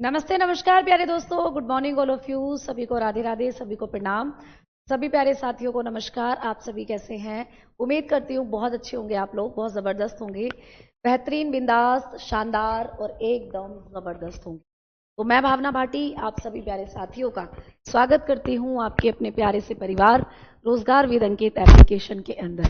नमस्ते नमस्कार प्यारे दोस्तों, good morning all of you. सभी को राधे राधे, सभी को प्रणाम। सभी प्यारे साथियों को नमस्कार। आप सभी कैसे हैं? उम्मीद करती हूँ बहुत अच्छे होंगे आप लोग, बहुत ज़बरदस्त होंगे, बेहतरीन, बिंदास, शानदार और एकदम ज़बरदस्त होंगे। तो मैं भावना भाटी आप सभी प्यारे साथियों का स्वागत करती हूँ आपके अपने प्यारे से परिवार रोजगार विद अंकित एप्लीकेशन के अंदर।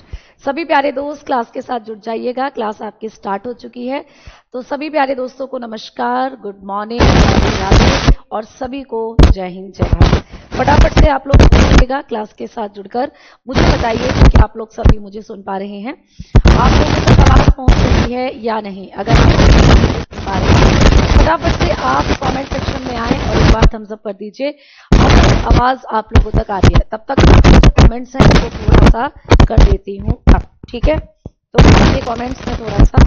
सभी प्यारे दोस्त क्लास के साथ जुड़ जाइएगा। क्लास आपकी स्टार्ट हो चुकी है। तो सभी प्यारे दोस्तों को नमस्कार, गुड मॉर्निंग, राधे राधे और सभी को जय हिंद जय भारत। फटाफट से आप लोग जुड़िएगा क्लास के साथ जुड़कर मुझे बताइए कि आप लोग सभी मुझे सुन पा रहे हैं, आप लोगों तक आवाज पहुंच रही है या नहीं। अगर आप सुन पा रहे हैं फटाफट से आप कमेंट सेक्शन में आए और एक बार थम्स अप कर दीजिए अगर आवाज आप लोगों तक आ रही है। तब तक जो कमेंट्स हैं वो थोड़ा सा कर देती हूँ अब, ठीक है। तो ये कमेंट्स में थोड़ा सा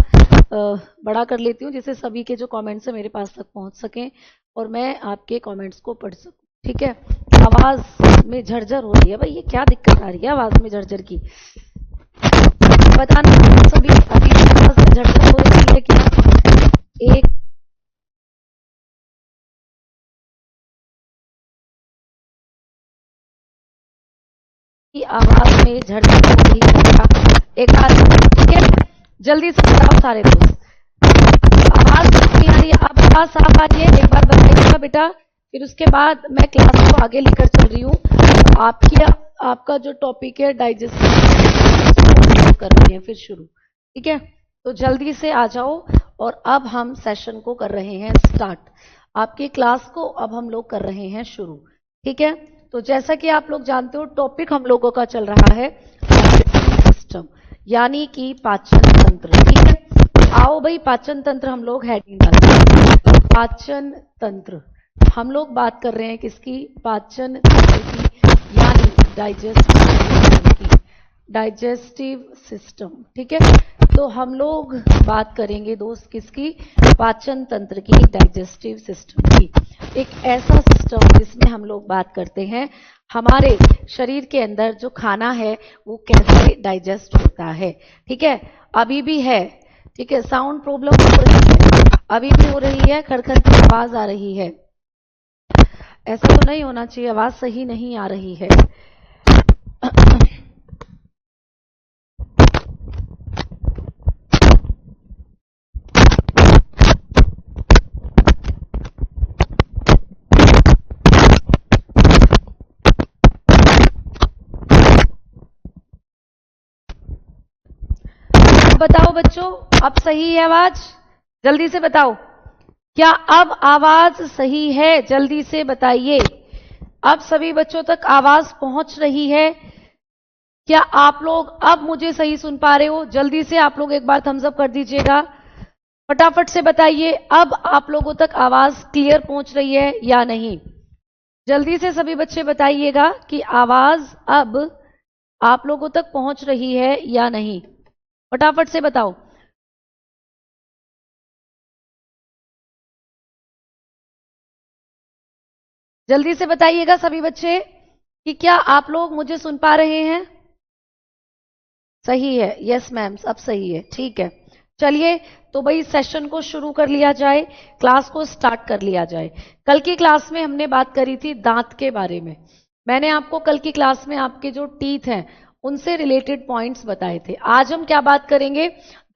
बड़ा कर लेती हूँ जिससे सभी के जो कमेंट्स हैं मेरे पास तक पहुंच सकें और मैं आपके कमेंट्स को पढ़ सकूं, ठीक है। आवाज में झरझर हो रही है भाई, ये क्या दिक्कत आ रही है आवाज में झरझर की? बताना सभी, अभी आवाज में झरझर हो रही है क्या? एक की आवाज में झरझर हो रही है क्या? एक बार, ठीक है, जल्दी से बताओ सारे दोस्त। आवाज नहीं आ रही है? अब आवाज साफ आ रही है? एक बार बताइएगा बेटा। फिर उसके बाद मैं क्लास को आगे लेकर चल रही हूँ। आपका जो टॉपिक है डाइजेस्टिव कर रही है फिर शुरू, ठीक है। तो जल्दी से आ जाओ और अब हम सेशन को कर रहे हैं स्टार्ट। आपकी क्लास को अब हम लोग कर रहे हैं शुरू, ठीक है। तो जैसा कि आप लोग जानते हो टॉपिक हम लोगों का चल रहा है सिस्टम, यानी कि पाचन तंत्र, ठीक है। आओ भाई, पाचन तंत्र हम लोग हेडिंग डालते हैं। पाचन तंत्र हम लोग बात कर रहे हैं किसकी? पाचन तंत्र की, यानी डाइजेस्टिव सिस्टम, ठीक है। तो हम लोग बात करेंगे दोस्त किसकी? पाचन तंत्र की, डाइजेस्टिव सिस्टम की। एक ऐसा सिस्टम जिसमें हम लोग बात करते हैं हमारे शरीर के अंदर जो खाना है वो कैसे डाइजेस्ट होता है, ठीक है। अभी भी है, ठीक है, साउंड प्रॉब्लम हो रही है, अभी भी हो रही है, खड़खड़ की आवाज आ रही है। ऐसा तो नहीं होना चाहिए, आवाज सही नहीं आ रही है। बताओ बच्चों, अब सही है आवाज? जल्दी से बताओ, क्या अब आवाज सही है? जल्दी से बताइए। अब सभी बच्चों तक आवाज पहुंच रही है? क्या आप लोग अब मुझे सही सुन पा रहे हो? जल्दी से आप लोग एक बार थम्स अप कर दीजिएगा, फटाफट से बताइए अब आप लोगों तक आवाज क्लियर पहुंच रही है या नहीं। जल्दी से सभी बच्चे बताइएगा कि आवाज अब आप लोगों तक पहुंच रही है या नहीं, फटाफट से बताओ। जल्दी से बताइएगा सभी बच्चे कि क्या आप लोग मुझे सुन पा रहे हैं? सही है, यस मैम, अब सही है, ठीक है। चलिए तो भाई सेशन को शुरू कर लिया जाए, क्लास को स्टार्ट कर लिया जाए। कल की क्लास में हमने बात करी थी दांत के बारे में। मैंने आपको कल की क्लास में आपके जो टीथ हैं उनसे रिलेटेड पॉइंट्स बताए थे। आज हम क्या बात करेंगे?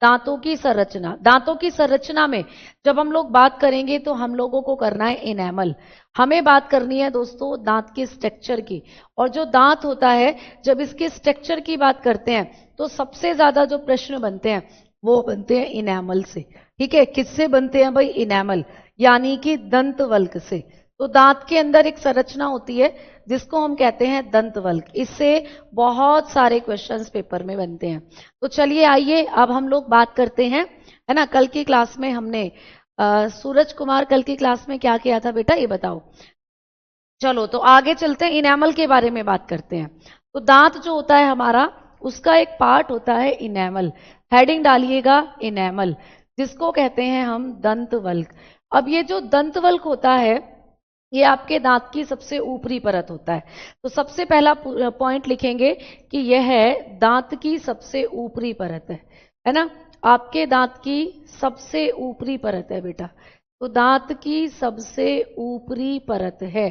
दांतों की संरचना। दांतों की संरचना में जब हम लोग बात करेंगे तो हम लोगों को करना है इनेमल। हमें बात करनी है दोस्तों दांत के स्ट्रक्चर की। और जो दांत होता है, जब इसके स्ट्रक्चर की बात करते हैं तो सबसे ज्यादा जो प्रश्न बनते हैं वो बनते हैं इनेमल से, ठीक है। किससे बनते हैं भाई? इनेमल, यानी कि दंतवल्क से। तो दांत के अंदर एक संरचना होती है जिसको हम कहते हैं दंतवल्क। इससे बहुत सारे क्वेश्चंस पेपर में बनते हैं। तो चलिए आइए अब हम लोग बात करते हैं, है ना। कल की क्लास में हमने सूरज कुमार, कल की क्लास में क्या किया था बेटा ये बताओ। चलो तो आगे चलते हैं, इनेमल के बारे में बात करते हैं। तो दांत जो होता है हमारा, उसका एक पार्ट होता है इनेमल। हेडिंग डालिएगा इनेमल, जिसको कहते हैं हम दंतवल्क। अब ये जो दंतवल्क होता है ये आपके दांत की सबसे ऊपरी परत होता है। तो सबसे पहला पॉइंट लिखेंगे कि यह है दांत की सबसे ऊपरी परत है ना। आपके दांत की सबसे ऊपरी परत है बेटा, तो दांत की सबसे ऊपरी परत है,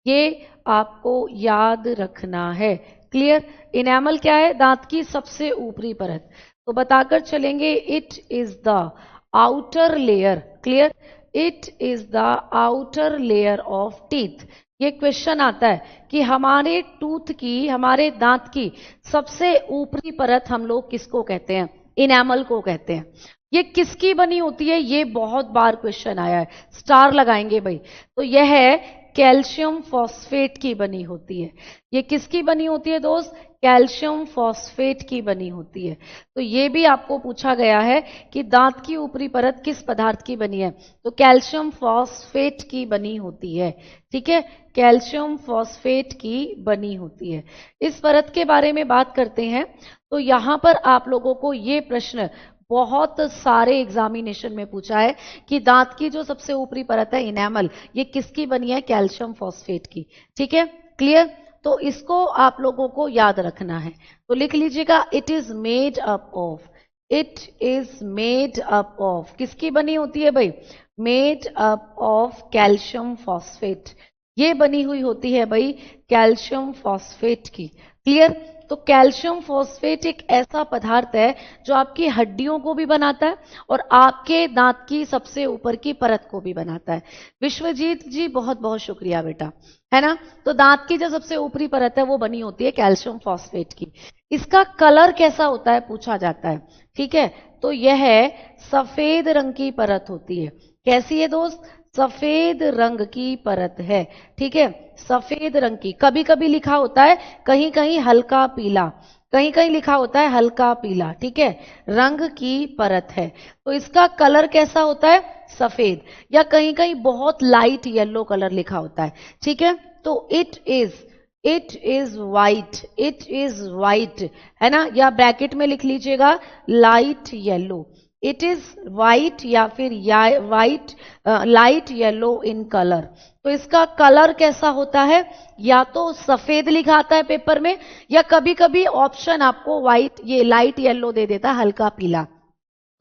ये आपको याद रखना है। क्लियर? इनेमल क्या है? दांत की सबसे ऊपरी परत। तो बताकर चलेंगे, it is the outer layer. Clear? It is the outer layer of teeth. ये क्वेश्चन आता है कि हमारे टूथ की, हमारे दांत की सबसे ऊपरी परत हम लोग किसको कहते हैं? इनेमल को कहते हैं। ये किसकी बनी होती है? ये बहुत बार क्वेश्चन आया है, स्टार लगाएंगे भाई। तो यह है कैल्शियम फॉस्फेट की बनी होती है। ये किसकी बनी होती है दोस्त? कैल्शियम फॉस्फेट की बनी होती है। तो ये भी आपको पूछा गया है कि दांत की ऊपरी परत किस पदार्थ की बनी है? तो कैल्शियम फॉस्फेट की बनी होती है। ठीक है, कैल्शियम फॉस्फेट की बनी होती है। इस परत के बारे में बात करते हैं। तो यहां पर आप लोगों को ये प्रश्न बहुत सारे एग्जामिनेशन में पूछा है कि दांत की जो सबसे ऊपरी परत है इनेमल, ये किसकी बनी है? कैल्शियम फॉस्फेट की। ठीक है, क्लियर? तो इसको आप लोगों को याद रखना है। तो लिख लीजिएगा, it is made up of, it is made up of, किसकी बनी होती है भाई? Made up of calcium phosphate. ये बनी हुई होती है भाई कैल्शियम फॉस्फेट की। क्लियर? तो कैल्शियम फॉस्फेट एक ऐसा पदार्थ है जो आपकी हड्डियों को भी बनाता है और आपके दांत की सबसे ऊपर की परत को भी बनाता है। विश्वजीत जी बहुत बहुत शुक्रिया बेटा, है ना? तो दांत की जो सबसे ऊपरी परत है वो बनी होती है कैल्शियम फॉस्फेट की। इसका कलर कैसा होता है पूछा जाता है। ठीक है, तो यह सफेद रंग की परत होती है। कैसी है दोस्त? सफेद रंग की परत है। ठीक है, सफेद रंग की। कभी कभी लिखा होता है कहीं कहीं हल्का पीला, कहीं कहीं लिखा होता है हल्का पीला। ठीक है, रंग की परत है। तो इसका कलर कैसा होता है? सफेद, या कहीं कहीं बहुत लाइट येलो कलर लिखा होता है। ठीक है, तो it is white, it is white, है ना? या ब्रैकेट में लिख लीजिएगा light yellow. It is white या फिर white, light yellow in colour. तो इसका कलर कैसा होता है? या तो सफेद लिखा आता है पेपर में, या कभी कभी ऑप्शन आपको वाइट, ये लाइट येलो दे देता है, हल्का पीला।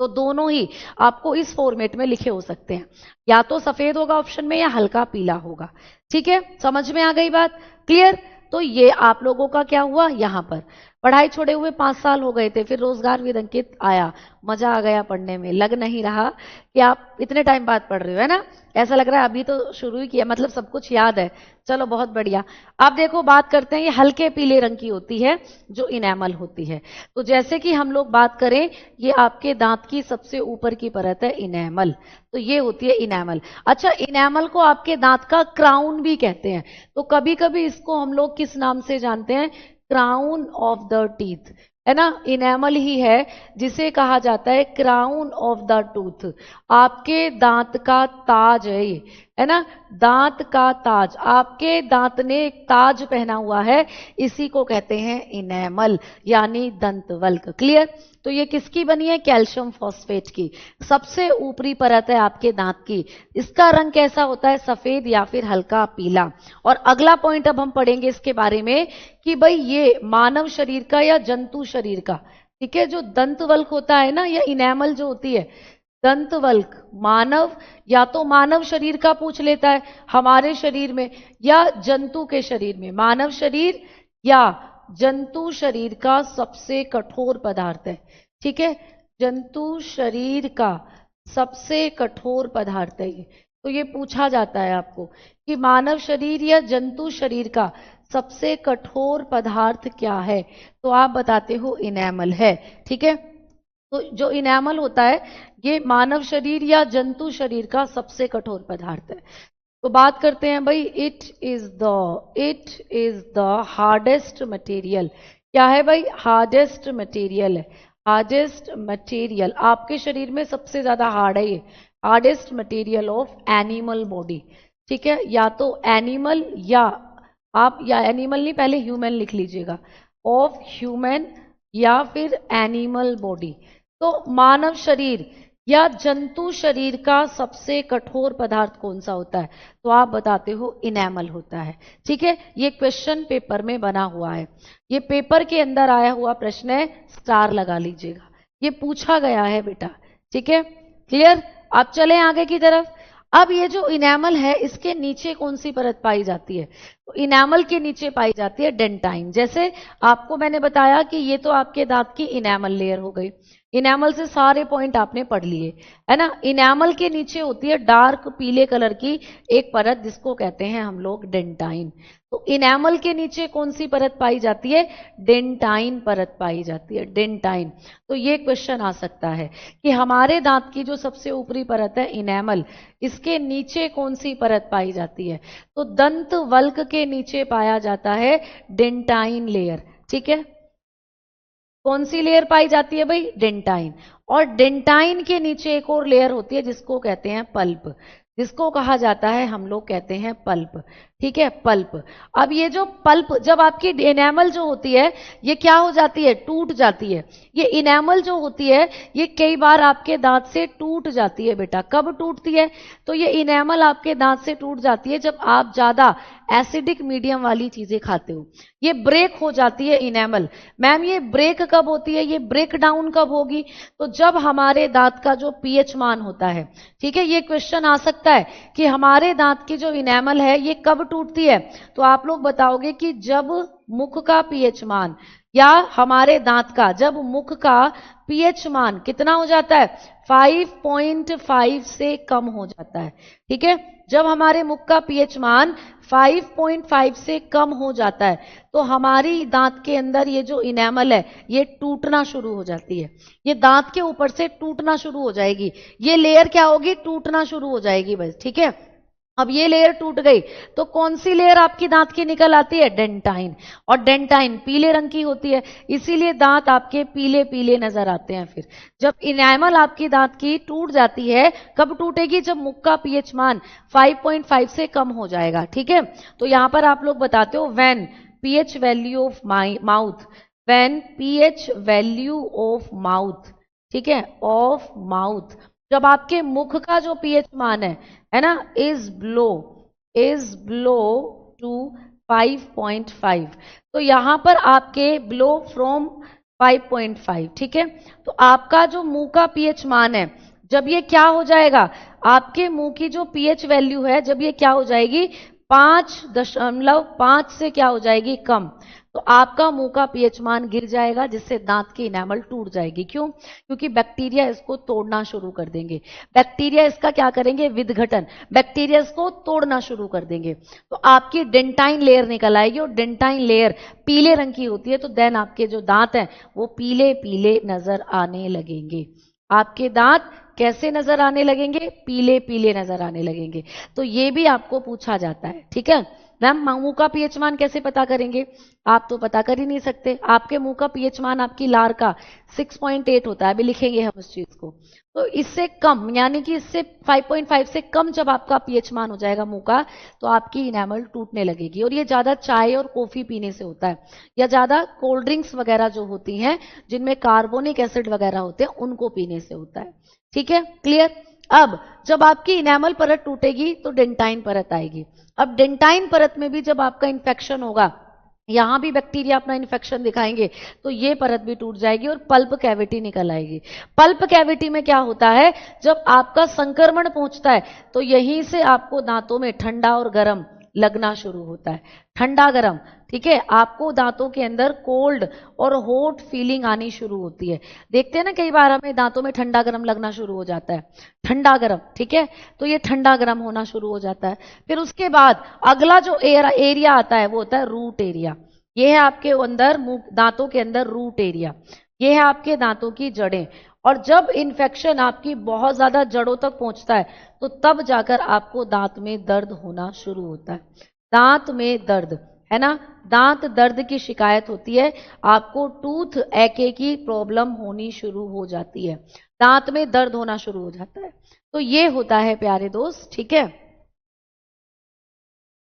तो दोनों ही आपको इस फॉर्मेट में लिखे हो सकते हैं, या तो सफेद होगा ऑप्शन में या हल्का पीला होगा। ठीक है, समझ में आ गई बात? क्लियर? तो ये आप लोगों का क्या हुआ? यहां पर पढ़ाई छोड़े हुए 5 साल हो गए थे, फिर रोजगार विद अंकित आया, मजा आ गया पढ़ने में। लग नहीं रहा कि आप इतने टाइम बाद पढ़ रहे हो, है ना? ऐसा लग रहा है अभी तो शुरू ही किया, मतलब सब कुछ याद है। चलो बहुत बढ़िया। अब देखो बात करते हैं, ये हल्के पीले रंग की होती है जो इनेमल होती है। तो जैसे कि हम लोग बात करें, ये आपके दांत की सबसे ऊपर की परत है इनेमल, तो ये होती है इनेमल। अच्छा, इनेमल को आपके दांत का क्राउन भी कहते हैं। तो कभी कभी इसको हम लोग किस नाम से जानते हैं? क्राउन ऑफ द टीथ, है ना? इनेमल ही है जिसे कहा जाता है क्राउन ऑफ द टूथ। आपके दांत का ताज है ये, है ना? दांत का ताज, आपके दांत ने एक ताज पहना हुआ है, इसी को कहते हैं इनेमल, यानी दंतवल्क। क्लियर? तो ये किसकी बनी है? कैल्शियम फॉस्फेट की। सबसे ऊपरी परत है आपके दांत की। इसका रंग कैसा होता है? सफेद या फिर हल्का पीला। और अगला पॉइंट अब हम पढ़ेंगे इसके बारे में कि भाई ये मानव शरीर का या जंतु शरीर का, ठीक है, जो दंतवल्क होता है ना, या इनेमल जो होती है, दंतवल्क, मानव, या तो मानव शरीर का पूछ लेता है हमारे शरीर में, या जंतु के शरीर में। मानव शरीर या जंतु शरीर का सबसे कठोर पदार्थ है। ठीक है, जंतु शरीर का सबसे कठोर पदार्थ है ये। तो ये पूछा जाता है आपको कि मानव शरीर या जंतु शरीर का सबसे कठोर पदार्थ क्या है? तो आप बताते हो इनेमल है। ठीक है, तो जो इनेमल होता है ये मानव शरीर या जंतु शरीर का सबसे कठोर पदार्थ है। तो बात करते हैं भाई, it is the hardest material. क्या है भाई? हार्डेस्ट मटेरियल है। हार्डेस्ट मटेरियल आपके शरीर में सबसे ज्यादा हार्ड है ये, hardest material of animal body. ठीक है, या तो एनिमल, या आप, या एनिमल नहीं, पहले ह्यूमन लिख लीजिएगा, ऑफ ह्यूमन या फिर एनिमल बॉडी। तो मानव शरीर या जंतु शरीर का सबसे कठोर पदार्थ कौन सा होता है? तो आप बताते हो इनेमल होता है। ठीक है, ये क्वेश्चन पेपर में बना हुआ है, ये पेपर के अंदर आया हुआ प्रश्न है, स्टार लगा लीजिएगा, ये पूछा गया है बेटा। ठीक है, क्लियर? आप चलें आगे की तरफ। अब ये जो इनेमल है इसके नीचे कौन सी परत पाई जाती है? तो इनेमल के नीचे पाई जाती है डेंटाइन। जैसे आपको मैंने बताया कि ये तो आपके दांत की इनेमल लेयर हो गई, इनेमल से सारे पॉइंट आपने पढ़ लिए, है ना। इनेमल के नीचे होती है डार्क पीले कलर की एक परत जिसको कहते हैं हम लोग डेंटाइन। तो इनेमल के नीचे कौन सी परत पाई जाती है? डेंटाइन परत पाई जाती है, डेंटाइन। तो ये क्वेश्चन आ सकता है कि हमारे दांत की जो सबसे ऊपरी परत है इनेमल, इसके नीचे कौन सी परत पाई जाती है? तो दंत वल्क के नीचे पाया जाता है डेंटाइन लेयर। ठीक है, कौन सी लेयर पाई जाती है भाई? डेंटाइन। और डेंटाइन के नीचे एक और लेयर होती है जिसको कहते हैं पल्प, जिसको कहा जाता है हम लोग कहते हैं पल्प। ठीक है, पल्प। अब ये जो पल्प, जब आपकी इनेमल जो होती है ये क्या हो जाती है? टूट जाती है। ये इनेमल जो होती है ये कई बार आपके दांत से टूट जाती है बेटा। कब टूटती है? तो ये इनेमल आपके दांत से टूट जाती है जब आप ज्यादा एसिडिक मीडियम वाली चीजें खाते हो। ये ब्रेक हो जाती है इनेमल। मैम ये ब्रेक कब होती है, ये ब्रेक डाउन कब होगी? तो जब हमारे दांत का जो पीएच मान होता है, ठीक है, ये क्वेश्चन आ सकता है कि हमारे दांत की जो इनेमल है ये कब टूटती है? तो आप लोग बताओगे कि जब मुख का पीएच मान, या हमारे दांत का जब मुख का पीएच मान कितना हो जाता है? 5.5 से कम हो जाता है। ठीक है, जब हमारे मुख का पीएच मान 5.5 से कम हो जाता है तो हमारी दांत के अंदर ये जो इनेमल है ये टूटना शुरू हो जाती है। ये दांत के ऊपर से टूटना शुरू हो जाएगी, ये लेयर क्या होगी? टूटना शुरू हो जाएगी बस। ठीक है, अब ये लेयर टूट गई तो कौन सी लेयर आपकी दांत की निकल आती है? डेंटाइन। और डेंटाइन पीले रंग की होती है, इसीलिए दांत आपके पीले पीले नजर आते हैं। फिर जब इनेमल आपकी दांत की टूट जाती है, कब टूटेगी? जब मुख का पीएच मान 5.5 से कम हो जाएगा। ठीक है, तो यहां पर आप लोग बताते हो when pH value of mouth, when pH value of mouth, ठीक है, ऑफ माउथ, जब आपके मुख का जो पीएच मान है ना, इज ब्लो टू 5.5, तो यहां पर आपके ब्लो फ्रॉम 5.5। ठीक है, तो आपका जो मुंह का पीएच मान है जब ये क्या हो जाएगा, आपके मुंह की जो पीएच वैल्यू है जब ये क्या हो जाएगी 5.5 से क्या हो जाएगी? कम, तो आपका मुंह का पीएच मान गिर जाएगा जिससे दांत की इनेमल टूट जाएगी। क्यों? क्योंकि बैक्टीरिया इसको तोड़ना शुरू कर देंगे। बैक्टीरिया इसका क्या करेंगे? विघटन, बैक्टीरिया इसको तोड़ना शुरू कर देंगे, तो आपकी डेंटाइन लेयर निकल आएगी। और डेंटाइन लेयर पीले रंग की होती है, तो देन आपके जो दांत हैं वो पीले पीले नजर आने लगेंगे। आपके दांत कैसे नजर आने लगेंगे? पीले पीले नजर आने लगेंगे। तो ये भी आपको पूछा जाता है। ठीक है मैम, मुंह का पीएच मान कैसे पता करेंगे? आप तो पता कर ही नहीं सकते। आपके मुंह का पीएच मान आपकी लार का 6.8 होता है, अभी लिखेंगे हम उस चीज को। तो इससे कम, यानी कि इससे 5.5 से कम जब आपका पीएच मान हो जाएगा मुंह का, तो आपकी इनेमल टूटने लगेगी। और ये ज्यादा चाय और कॉफी पीने से होता है, या ज्यादा कोल्ड ड्रिंक्स वगैरह जो होती हैं जिनमें कार्बोनिक एसिड वगैरह होते हैं उनको पीने से होता है। ठीक है, क्लियर? अब जब आपकी इनेमल परत टूटेगी तो डेंटाइन परत आएगी। अब डेंटाइन परत में भी जब आपका इन्फेक्शन होगा, यहां भी बैक्टीरिया अपना इन्फेक्शन दिखाएंगे, तो ये परत भी टूट जाएगी और पल्प कैविटी निकल आएगी। पल्प कैविटी में क्या होता है, जब आपका संक्रमण पहुंचता है तो यहीं से आपको दांतों में ठंडा और गर्म लगना शुरू होता है, ठंडा गर्म। ठीक है, आपको दांतों के अंदर कोल्ड और हॉट फीलिंग आनी शुरू होती है। देखते हैं ना कई बार हमें दांतों में ठंडा गर्म लगना शुरू हो जाता है, ठंडा गर्म। ठीक है, तो ये ठंडा गर्म होना शुरू हो जाता है। फिर उसके बाद अगला जो एरिया आता है वो होता है रूट एरिया। ये है आपके अंदर मुंह, दांतों के अंदर रूट एरिया, ये है आपके दांतों की जड़ें। और जब इन्फेक्शन आपकी बहुत ज्यादा जड़ों तक पहुंचता है तो तब जाकर आपको दांत में दर्द होना शुरू होता है। दांत में दर्द, है ना, दांत दर्द की शिकायत होती है, आपको टूथ एके की प्रॉब्लम होनी शुरू हो जाती है, दांत में दर्द होना शुरू हो जाता है। तो ये होता है प्यारे दोस्त। ठीक है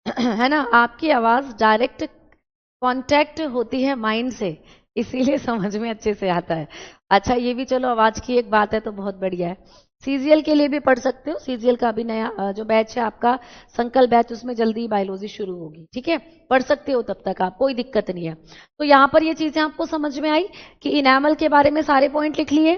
है ना, आपकी आवाज डायरेक्ट कांटेक्ट होती है माइंड से, इसीलिए समझ में अच्छे से आता है। अच्छा, ये भी चलो आवाज की एक बात है तो बहुत बढ़िया है। सीजीएल के लिए भी पढ़ सकते हो, सीजीएल का भी नया जो बैच है आपका संकल्प बैच, उसमें जल्दी ही बायोलॉजी शुरू होगी। ठीक है, पढ़ सकते हो तब तक आप, कोई दिक्कत नहीं है। तो यहाँ पर ये चीजें आपको समझ में आई कि इनेमल के बारे में सारे पॉइंट लिख लिए,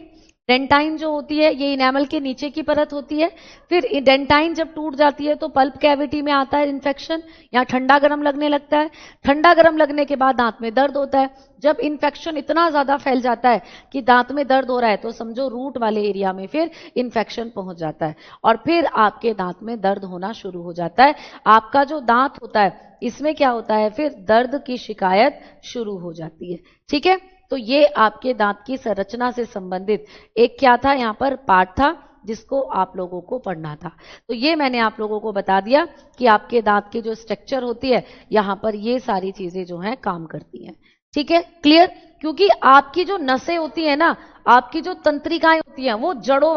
डेंटाइन जो होती है ये इनेमल के नीचे की परत होती है। फिर डेंटाइन जब टूट जाती है तो पल्प कैविटी में आता है इन्फेक्शन, यहाँ ठंडा गर्म लगने लगता है। ठंडा गर्म लगने के बाद दांत में दर्द होता है। जब इन्फेक्शन इतना ज्यादा फैल जाता है कि दांत में दर्द हो रहा है तो समझो रूट वाले एरिया में फिर इन्फेक्शन पहुंच जाता है और फिर आपके दांत में दर्द होना शुरू हो जाता है। आपका जो दांत होता है इसमें क्या होता है, फिर दर्द की शिकायत शुरू हो जाती है। ठीक है, तो ये आपके दांत की संरचना से संबंधित एक क्या था, यहाँ पर पार्ट था जिसको आप लोगों को पढ़ना था। तो ये मैंने आप लोगों को बता दिया कि आपके दांत की जो स्ट्रक्चर होती है यहाँ पर ये सारी चीजें जो हैं काम करती हैं। ठीक है, क्लियर? क्योंकि आपकी जो नसें होती है ना, आपकी जो तंत्रिकाएं होती हैं वो जड़ों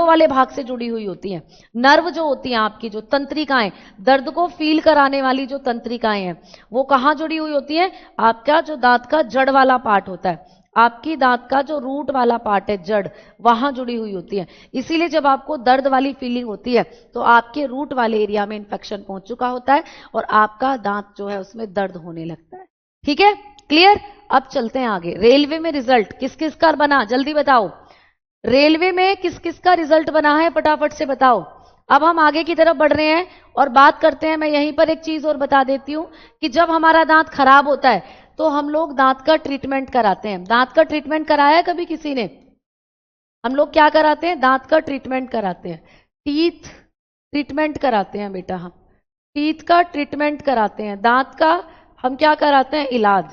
वाले भाग से जुड़ी हुई होती हैं। नर्व जो होती हैं आपकी जो तंत्रिकाएं, दर्द को फील कराने वाली जो तंत्रिकाएं हैं वो कहाँ जुड़ी हुई होती हैं? आपका जो दांत का जड़ वाला पार्ट होता है, आपकी दांत का जो रूट वाला पार्ट है जड़, वहां जुड़ी हुई होती है। इसीलिए जब आपको दर्द वाली फीलिंग होती है तो आपके रूट वाले एरिया में इंफेक्शन पहुंच चुका होता है और आपका दांत जो है उसमें दर्द होने लगता है। ठीक है, क्लियर? अब चलते हैं आगे। रेलवे में रिजल्ट किस किस का बना, जल्दी बताओ। रेलवे में किस किस का रिजल्ट बना है, फटाफट से बताओ। अब हम आगे की तरफ बढ़ रहे हैं और बात करते हैं। मैं यहीं पर एक चीज और बता देती हूं कि जब हमारा दांत खराब होता है तो हम लोग दांत का ट्रीटमेंट कराते हैं। दांत का ट्रीटमेंट कराया है कभी किसी ने? हम लोग क्या कराते हैं? दांत का ट्रीटमेंट कराते हैं। टीथ ट्रीटमेंट कराते हैं बेटा, हम टीथ का ट्रीटमेंट कराते हैं। दांत का हम क्या कराते हैं? इलाज।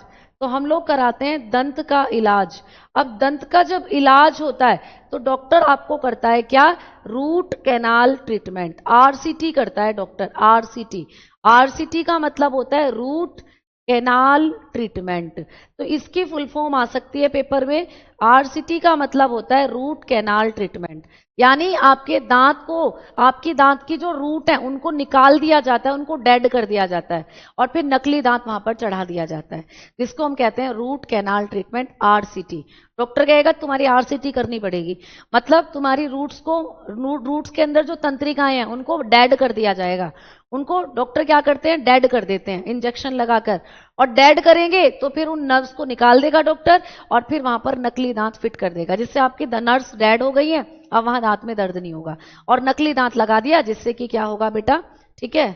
तो हम लोग कराते हैं दंत का इलाज। अब दंत का जब इलाज होता है तो डॉक्टर आपको करता है क्या? रूट कैनाल ट्रीटमेंट, आरसीटी करता है डॉक्टर। आरसीटी, आरसीटी का मतलब होता है रूट कैनाल ट्रीटमेंट। तो इसकी फुल फॉर्म आ सकती है पेपर में। आरसीटी का मतलब होता है रूट कैनाल ट्रीटमेंट, यानी आपके दांत को, आपकी दांत की जो रूट है उनको निकाल दिया जाता है, उनको डेड कर दिया जाता है और फिर नकली दांत वहां पर चढ़ा दिया जाता है, जिसको हम कहते हैं root canal treatment, RCT. Doctor कहेगा तुम्हारी आरसीटी करनी पड़ेगी, मतलब तुम्हारी रूट्स के अंदर जो तंत्रिकाएं हैं उनको डेड कर दिया जाएगा। उनको डॉक्टर क्या करते हैं? डेड कर देते हैं इंजेक्शन लगाकर। और डेड करेंगे तो फिर उन नर्व्स को निकाल देगा डॉक्टर और फिर वहां पर नकली दांत फिट कर देगा, जिससे आपकी नर्व्स डेड हो गई हैं, अब वहां दांत में दर्द नहीं होगा। और नकली दांत लगा दिया जिससे कि क्या होगा बेटा? ठीक है,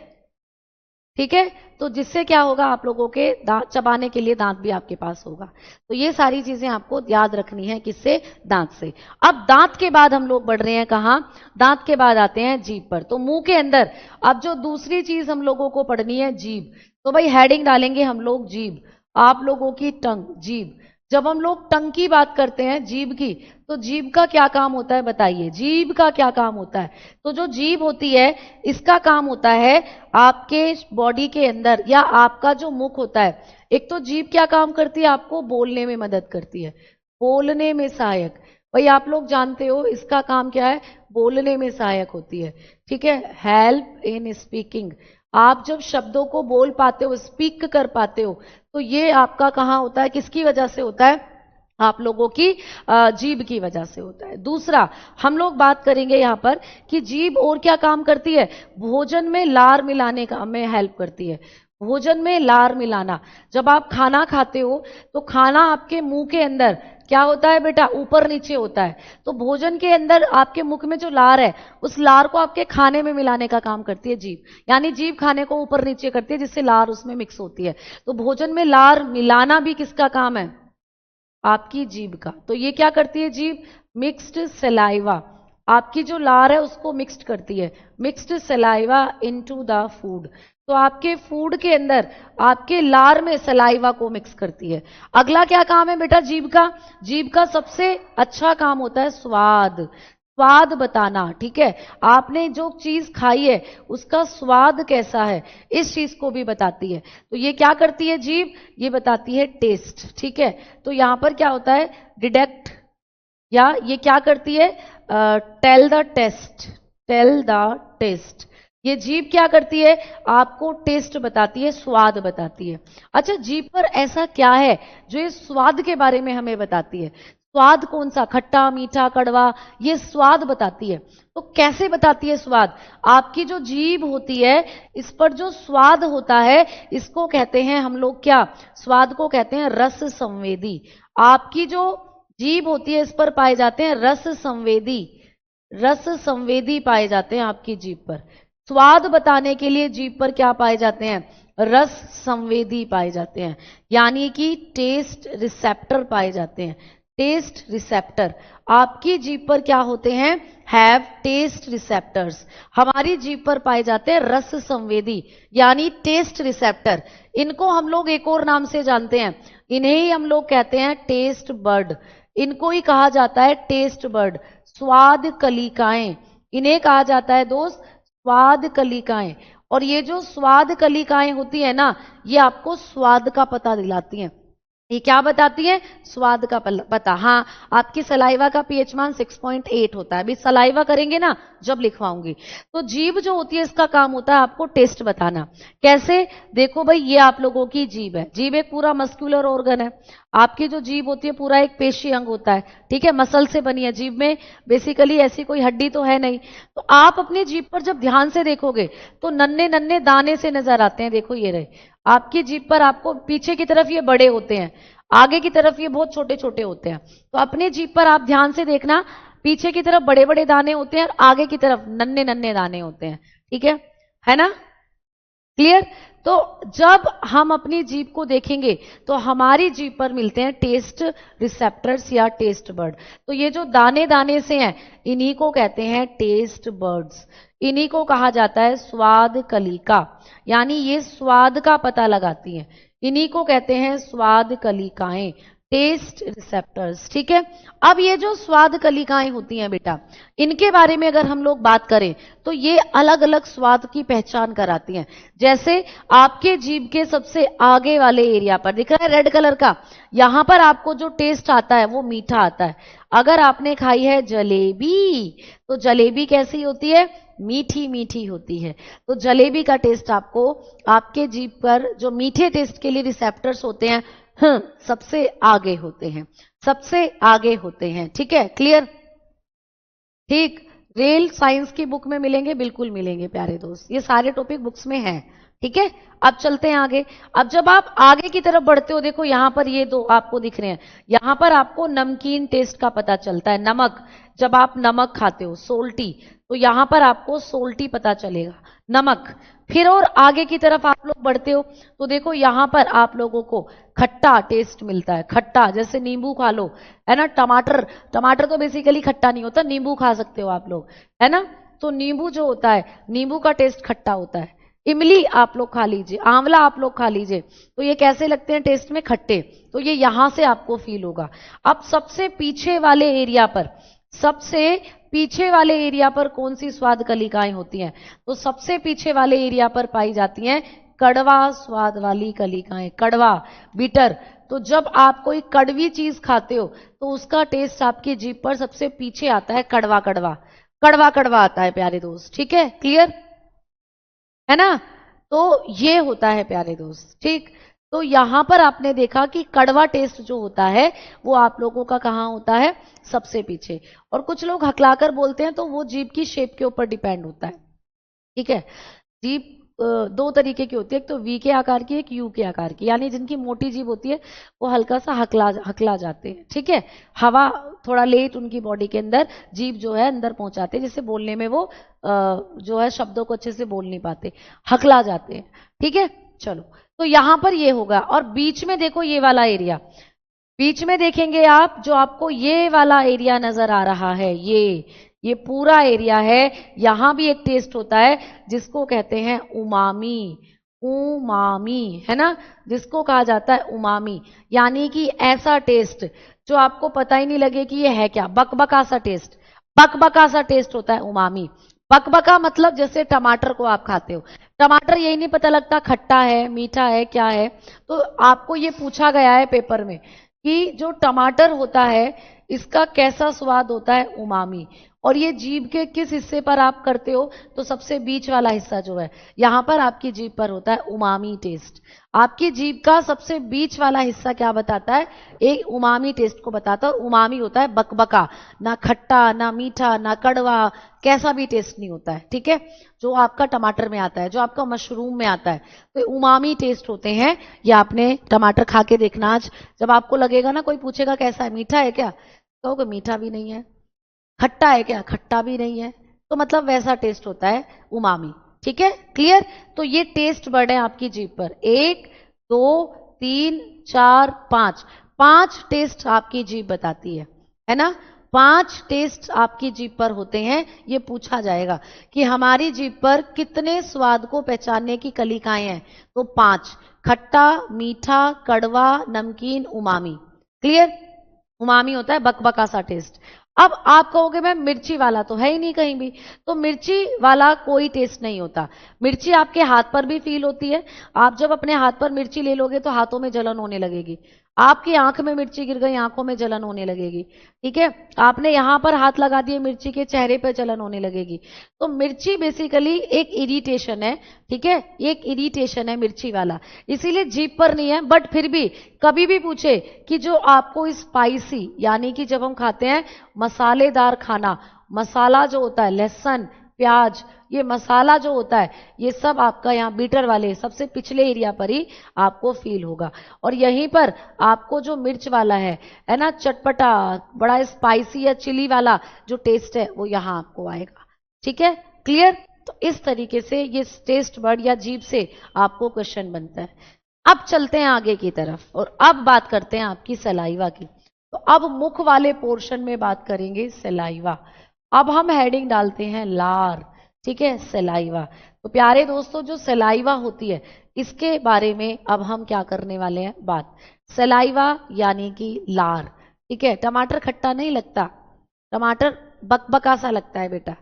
ठीक है, तो जिससे क्या होगा, आप लोगों के दांत चबाने के लिए दांत भी आपके पास होगा। तो ये सारी चीजें आपको याद रखनी है, किससे? दांत से। अब दांत के बाद हम लोग बढ़ रहे हैं कहां? दांत के बाद आते हैं जीभ पर। तो मुंह के अंदर अब जो दूसरी चीज हम लोगों को पढ़नी है, जीभ। तो भाई हेडिंग डालेंगे हम लोग जीभ, आप लोगों की टंग, जीभ। जब हम लोग टंग की बात करते हैं, जीभ की, तो जीभ का क्या काम होता है बताइए? जीभ का क्या काम होता है? तो जो जीभ होती है इसका काम होता है आपके बॉडी के अंदर, या आपका जो मुख होता है, एक तो जीभ क्या काम करती है? आपको बोलने में मदद करती है, बोलने में सहायक। भाई आप लोग जानते हो इसका काम क्या है? बोलने में सहायक होती है। ठीक है, हेल्प इन स्पीकिंग। आप जब शब्दों को बोल पाते हो, स्पीक कर पाते हो, तो ये आपका कहाँ होता है? किसकी वजह से होता है? आप लोगों की जीभ की वजह से होता है। दूसरा हम लोग बात करेंगे यहाँ पर कि जीभ और क्या काम करती है? भोजन में लार मिलाने का में हेल्प करती है। भोजन में लार मिलाना, जब आप खाना खाते हो तो खाना आपके मुंह के अंदर क्या होता है बेटा? ऊपर नीचे होता है। तो भोजन के अंदर आपके मुख में जो लार है, उस लार को आपके खाने में मिलाने का काम करती है जीभ। यानी जीभ खाने को ऊपर नीचे करती है जिससे लार उसमें मिक्स होती है। तो भोजन में लार मिलाना भी किसका काम है? आपकी जीभ का। तो ये क्या करती है जीभ? मिक्स्ड सलाइवा, आपकी जो लार है उसको मिक्स्ड करती है, mixed saliva into the food. तो आपके फूड के अंदर आपके लार में सलाइवा को मिक्स करती है। अगला क्या काम है बेटा जीभ का? जीभ का सबसे अच्छा काम होता है स्वाद, स्वाद बताना। ठीक है, आपने जो चीज खाई है उसका स्वाद कैसा है, इस चीज को भी बताती है। तो ये क्या करती है जीभ? ये बताती है टेस्ट। ठीक है, तो यहां पर क्या होता है? डिडेक्ट, या ये क्या करती है? Tell the taste, tell the taste. ये जीभ क्या करती है? आपको टेस्ट बताती है, स्वाद बताती है। अच्छा, जीभ पर ऐसा क्या है जो ये स्वाद के बारे में हमें बताती है? स्वाद कौन सा? खट्टा, मीठा, कड़वा, ये स्वाद बताती है। तो कैसे बताती है स्वाद? आपकी जो जीभ होती है इस पर जो स्वाद होता है इसको कहते हैं हम लोग क्या? स्वाद को कहते हैं रस संवेदी। आपकी जो जीभ होती है, इस पर पाए जाते हैं रस संवेदी, रस संवेदी पाए जाते हैं आपकी जीभ पर। स्वाद बताने के लिए जीभ पर क्या पाए जाते हैं? रस संवेदी पाए जाते हैं, यानी कि टेस्ट रिसेप्टर पाए जाते हैं। टेस्ट रिसेप्टर आपकी जीभ पर क्या होते हैं? Have taste receptors. हमारी जीभ पर पाए जाते हैं रस संवेदी यानी टेस्ट रिसेप्टर। इनको हम लोग एक और नाम से जानते हैं, इन्हें ही हम लोग कहते हैं टेस्ट बर्ड। इनको ही कहा जाता है टेस्ट बर्ड, स्वाद कलिकाएं। इन्हें कहा जाता है दोस्त स्वाद कलिकाएं। और ये जो स्वाद कलिकाएं होती है ना, ये आपको स्वाद का पता दिलाती हैं। ये क्या बताती है? स्वाद का पता। हाँ, आपकी सलाइवा का पीएच मान 6.8 होता है। अभी सलाइवा करेंगे ना जब लिखवाऊंगी। तो जीभ जो होती है इसका काम होता है आपको टेस्ट बताना। कैसे? देखो भाई, ये आप लोगों की जीभ है। जीभ एक पूरा मस्कुलर ऑर्गन है। आपकी जो जीभ होती है पूरा एक पेशी अंग होता है, ठीक है, मसल से बनी है। जीभ में बेसिकली ऐसी कोई हड्डी तो है नहीं। तो आप अपनी जीभ पर जब ध्यान से देखोगे तो नन्हे नन्हे दाने से नजर आते हैं। देखो ये रहे आपकी जीभ पर, आपको पीछे की तरफ ये बड़े होते हैं, आगे की तरफ ये बहुत छोटे छोटे होते हैं। तो अपने जीभ पर आप ध्यान से देखना, पीछे की तरफ बड़े बड़े दाने होते हैं और आगे की तरफ नन्हे नन्हे दाने होते हैं। ठीक है ना? क्लियर? तो जब हम अपनी जीभ को देखेंगे तो हमारी जीभ पर मिलते हैं टेस्ट रिसेप्टर्स या टेस्ट बर्ड। तो ये जो दाने दाने से हैं इन्हीं को कहते हैं टेस्ट बर्ड्स। इन्हीं को कहा जाता है स्वाद कलिका, यानी ये स्वाद का पता लगाती हैं। इन्हीं को कहते हैं स्वाद कलिकाएं, टेस्ट रिसेप्टर्स। ठीक है, अब ये जो स्वाद कलिकाएं होती हैं बेटा, इनके बारे में अगर हम लोग बात करें तो ये अलग अलग स्वाद की पहचान कराती हैं। जैसे आपके जीभ के सबसे आगे वाले एरिया पर दिख रहा है रेड कलर का, यहां पर आपको जो टेस्ट आता है वो मीठा आता है। अगर आपने खाई है जलेबी तो जलेबी कैसी होती है? मीठी मीठी होती है। तो जलेबी का टेस्ट आपको आपके जीभ पर जो मीठे टेस्ट के लिए रिसेप्टर्स होते हैं सबसे आगे होते हैं, सबसे आगे होते हैं। ठीक है, क्लियर? ठीक, रेल साइंस की बुक में मिलेंगे, बिल्कुल मिलेंगे प्यारे दोस्त, ये सारे टॉपिक बुक्स में हैं। ठीक है, अब चलते हैं आगे। अब जब आप आगे की तरफ बढ़ते हो, देखो यहां पर ये दो आपको दिख रहे हैं, यहां पर आपको नमकीन टेस्ट का पता चलता है, नमक। जब आप नमक खाते हो सोल्टी, तो यहां पर आपको सोल्टी पता चलेगा, नमक। फिर और आगे की तरफ आप लोग बढ़ते हो तो देखो यहां पर आप लोगों को खट्टा टेस्ट मिलता है, खट्टा। जैसे नींबू खा लो, है ना, टमाटर, टमाटर तो बेसिकली खट्टा नहीं होता, नींबू खा सकते हो आप लोग, है ना। तो नींबू जो होता है, नींबू का टेस्ट खट्टा होता है। इमली आप लोग खा लीजिए, आंवला आप लोग खा लीजिए, तो ये कैसे लगते हैं टेस्ट में? खट्टे। तो ये यहां से आपको फील होगा। अब सबसे पीछे वाले एरिया पर, सबसे पीछे वाले एरिया पर कौन सी स्वाद कलिकाएं होती हैं? तो सबसे पीछे वाले एरिया पर पाई जाती हैं कड़वा स्वाद वाली कलिकाएं, कड़वा, बिटर। तो जब आप कोई कड़वी चीज खाते हो तो उसका टेस्ट आपकी जीभ पर सबसे पीछे आता है, कड़वा कड़वा, कड़वा कड़वा आता है प्यारे दोस्त। ठीक है, क्लियर है ना? तो ये होता है प्यारे दोस्त। ठीक, तो यहां पर आपने देखा कि कड़वा टेस्ट जो होता है वो आप लोगों का कहां होता है? सबसे पीछे। और कुछ लोग हकलाकर बोलते हैं तो वो जीभ की शेप के ऊपर डिपेंड होता है। ठीक है, जीभ दो तरीके की होती है, एक तो वी के आकार की, एक यू के आकार की। यानी जिनकी मोटी जीभ होती है वो हल्का सा हकला जाते हैं। ठीक है, हवा थोड़ा लेट उनकी बॉडी के अंदर जीभ जो है अंदर पहुंचाते हैं, जिससे बोलने में वो जो है शब्दों को अच्छे से बोल नहीं पाते, हकला जाते हैं। ठीक है, चलो, तो यहां पर ये होगा। और बीच में देखो ये वाला एरिया, बीच में देखेंगे आप, जो आपको ये वाला एरिया नजर आ रहा है, ये पूरा एरिया है, यहां भी एक टेस्ट होता है जिसको कहते हैं उमामी। उमामी, है ना, जिसको कहा जाता है उमामी, यानी कि ऐसा टेस्ट जो आपको पता ही नहीं लगे कि ये है क्या, बकबका सा टेस्ट, बकबका सा टेस्ट होता है उमामी। बकबका मतलब जैसे टमाटर को आप खाते हो, टमाटर यही नहीं पता लगता खट्टा है, मीठा है, क्या है। तो आपको ये पूछा गया है पेपर में कि जो टमाटर होता है इसका कैसा स्वाद होता है? उमामी। और ये जीभ के किस हिस्से पर आप करते हो, तो सबसे बीच वाला हिस्सा जो है यहां पर आपकी जीभ पर होता है उमामी टेस्ट। आपकी जीभ का सबसे बीच वाला हिस्सा क्या बताता है, एक उमामी टेस्ट को बताता है। उमामी होता है बकबका, ना खट्टा ना मीठा ना कड़वा, कैसा भी टेस्ट नहीं होता है, ठीक है, जो आपका टमाटर में आता है, जो आपका मशरूम में आता है, तो उमामी टेस्ट होते हैं। ये आपने टमाटर खा के देखना आज, जब आपको लगेगा ना, कोई पूछेगा कैसा है, मीठा है क्या, कहोगे मीठा भी नहीं है। खट्टा है क्या, खट्टा भी नहीं है। तो मतलब वैसा टेस्ट होता है उमामी, ठीक है, क्लियर। तो ये टेस्ट वर्ड है आपकी जीभ पर, 1 2 3 4 5, 5 टेस्ट आपकी जीभ बताती है ना। 5 टेस्ट आपकी जीभ पर होते हैं। ये पूछा जाएगा कि हमारी जीभ पर कितने स्वाद को पहचानने की कलिकाएं हैं, तो 5, खट्टा मीठा कड़वा नमकीन उमामी, क्लियर। उमामी होता है बकबका सा टेस्ट। अब आप कहोगे मैम मिर्ची वाला तो है ही नहीं कहीं भी, तो मिर्ची वाला कोई टेस्ट नहीं होता। मिर्ची आपके हाथ पर भी फील होती है। आप जब अपने हाथ पर मिर्ची ले लोगे तो हाथों में जलन होने लगेगी। आपकी आंख में मिर्ची गिर गई, आंखों में जलन होने लगेगी, ठीक है। आपने यहां पर हाथ लगा दिए मिर्ची के, चेहरे पर जलन होने लगेगी। तो मिर्ची बेसिकली एक इरिटेशन है, ठीक है, एक इरिटेशन है मिर्ची वाला, इसीलिए जीभ पर नहीं है। बट फिर भी कभी भी पूछे कि जो आपको स्पाइसी, यानी कि जब हम खाते हैं मसालेदार खाना, मसाला जो होता है लहसुन प्याज, ये मसाला जो होता है ये सब आपका यहाँ बीटर वाले सबसे पिछले एरिया पर ही आपको फील होगा। और यहीं पर आपको जो मिर्च वाला है ना, चटपटा बड़ा स्पाइसी या चिली वाला जो टेस्ट है वो यहाँ आपको आएगा, ठीक है, क्लियर। तो इस तरीके से ये टेस्ट वर्ड या जीभ से आपको क्वेश्चन बनता है। अब चलते हैं आगे की तरफ और अब बात करते हैं आपकी सलाइवा की। तो अब मुख वाले पोर्शन में बात करेंगे सलाइवा। अब हम हेडिंग डालते हैं लार, ठीक है, सलाइवा। तो प्यारे दोस्तों जो सलाइवा होती है इसके बारे में अब हम क्या करने वाले हैं बात। सलाइवा यानी कि लार, ठीक है। टमाटर खट्टा नहीं लगता, टमाटर बकबका सा लगता है बेटा,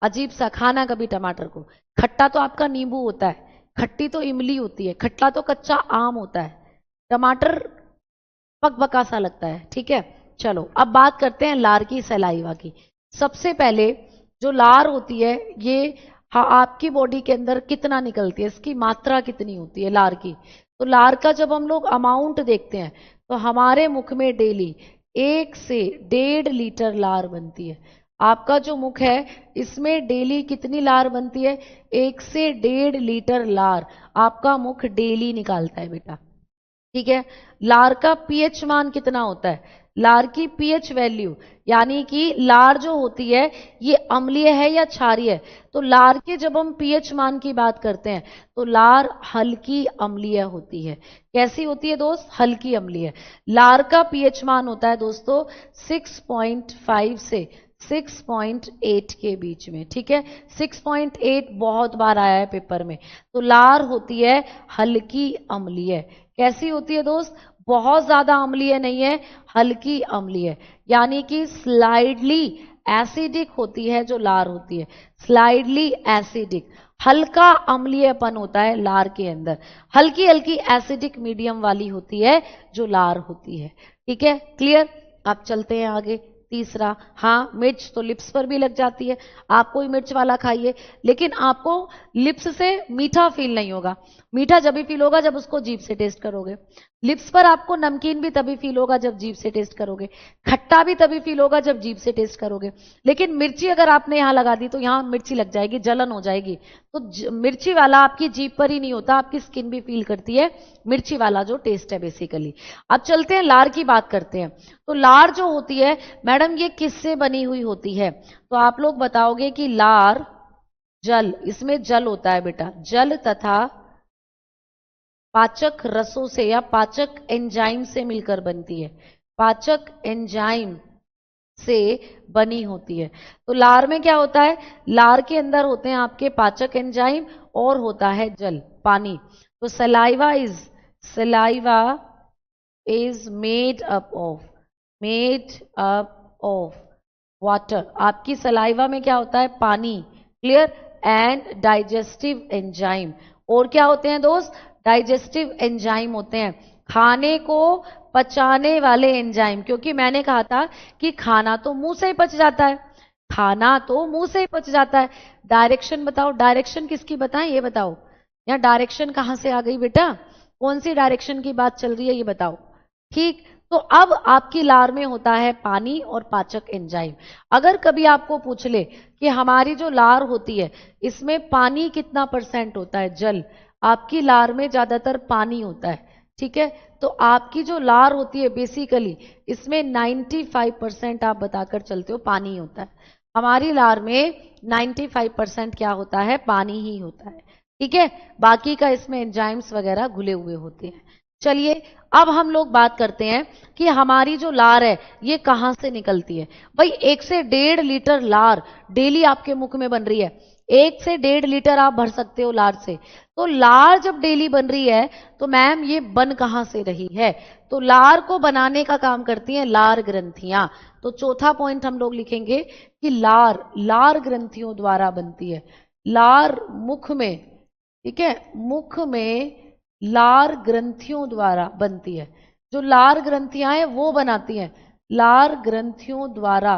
अजीब सा, खाना कभी टमाटर को। खट्टा तो आपका नींबू होता है, खट्टी तो इमली होती है, खट्टा तो कच्चा आम होता है, टमाटर बकबका सा लगता है, ठीक है। चलो अब बात करते हैं लार की, सलाइवा की। सबसे पहले जो लार होती है ये आपकी बॉडी के अंदर कितना निकलती है, इसकी मात्रा कितनी होती है लार की। तो लार का जब हम लोग अमाउंट देखते हैं तो हमारे मुख में डेली 1 से 1.5 लीटर लार बनती है। आपका जो मुख है इसमें डेली कितनी लार बनती है, 1 से 1.5 लीटर लार आपका मुख डेली निकालता है बेटा, ठीक है। लार का पीएच मान कितना होता है, लार की पीएच वैल्यू, यानी कि लार जो होती है ये अम्लीय है या क्षारीय है। तो लार के जब हम पीएच मान की बात करते हैं तो लार हल्की अम्लीय होती है। कैसी होती है दोस्त, हल्की अम्लीय। लार का पीएच मान होता है दोस्तों 6.5 से 6.8 के बीच में, ठीक है। 6.8 बहुत बार आया है पेपर में। तो लार होती है हल्की अम्लीय। कैसी होती है दोस्त, बहुत ज्यादा अम्लीय नहीं है, हल्की अम्लीय, यानी कि स्लाइडली एसिडिक होती है जो लार होती है, स्लाइडली एसिडिक, हल्का अम्लीयपन होता है लार के अंदर, हल्की हल्की एसिडिक मीडियम वाली होती है जो लार होती है, ठीक है, क्लियर। अब चलते हैं आगे। तीसरा, हाँ मिर्च तो लिप्स पर भी लग जाती है, आप कोई मिर्च वाला खाइए लेकिन आपको लिप्स से मीठा फील नहीं होगा। मीठा जब भी फील होगा जब उसको जीभ से टेस्ट करोगे। लिप्स पर आपको नमकीन भी तभी फील होगा जब जीभ से टेस्ट करोगे। खट्टा भी तभी फील होगा जब जीभ से टेस्ट करोगे। लेकिन मिर्ची अगर आपने यहाँ लगा दी तो यहाँ मिर्ची लग जाएगी, जलन हो जाएगी। तो मिर्ची वाला आपकी जीभ पर ही नहीं होता, आपकी स्किन भी फील करती है मिर्ची वाला जो टेस्ट है बेसिकली। अब चलते हैं लार की बात करते हैं। तो लार जो होती है मैडम ये किससे बनी हुई होती है, तो आप लोग बताओगे कि लार जल, इसमें जल होता है बेटा, जल तथा पाचक रसों से या पाचक एंजाइम से मिलकर बनती है, पाचक एंजाइम से बनी होती है। तो लार में क्या होता है, लार के अंदर होते हैं आपके पाचक एंजाइम और होता है जल, पानी। तो saliva is made up of water. आपकी सलाइवा में क्या होता है, पानी, क्लियर, एंड डाइजेस्टिव एंजाइम। और क्या होते हैं दोस्त, डाइजेस्टिव एंजाइम होते हैं, खाने को पचाने वाले एंजाइम। क्योंकि मैंने कहा था कि खाना तो मुंह से ही पच जाता है, खाना तो मुंह से ही पच जाता है। डायरेक्शन बताओ, डायरेक्शन किसकी बताएं, ये बताओ। यहाँ डायरेक्शन कहाँ से आ गई बेटा, कौन सी डायरेक्शन की बात चल रही है ये बताओ। ठीक, तो अब आपकी लार में होता है पानी और पाचक एंजाइम। अगर कभी आपको पूछ ले कि हमारी जो लार होती है इसमें पानी कितना % होता है, जल, आपकी लार में ज्यादातर पानी होता है, ठीक है। तो आपकी जो लार होती है बेसिकली इसमें 95% आप बताकर चलते हो पानी होता है। हमारी लार में 95% क्या होता है, पानी ही होता है, ठीक है। बाकी का इसमें एंजाइम्स वगैरह घुले हुए होते हैं। चलिए अब हम लोग बात करते हैं कि हमारी जो लार है ये कहां से निकलती है। भाई 1 से 1.5 लीटर लार डेली आपके मुख में बन रही है, 1 से 1.5 लीटर आप भर सकते हो लार से। तो लार जब डेली बन रही है तो मैम ये बन कहां से रही है, तो लार को बनाने का काम करती हैं लार ग्रंथियां। तो चौथा पॉइंट हम लोग लिखेंगे कि लार लार ग्रंथियों द्वारा बनती है। लार मुख में, ठीक है, मुख में लार ग्रंथियों द्वारा बनती है। जो लार ग्रंथियां हैं वो बनाती हैं, लार ग्रंथियों द्वारा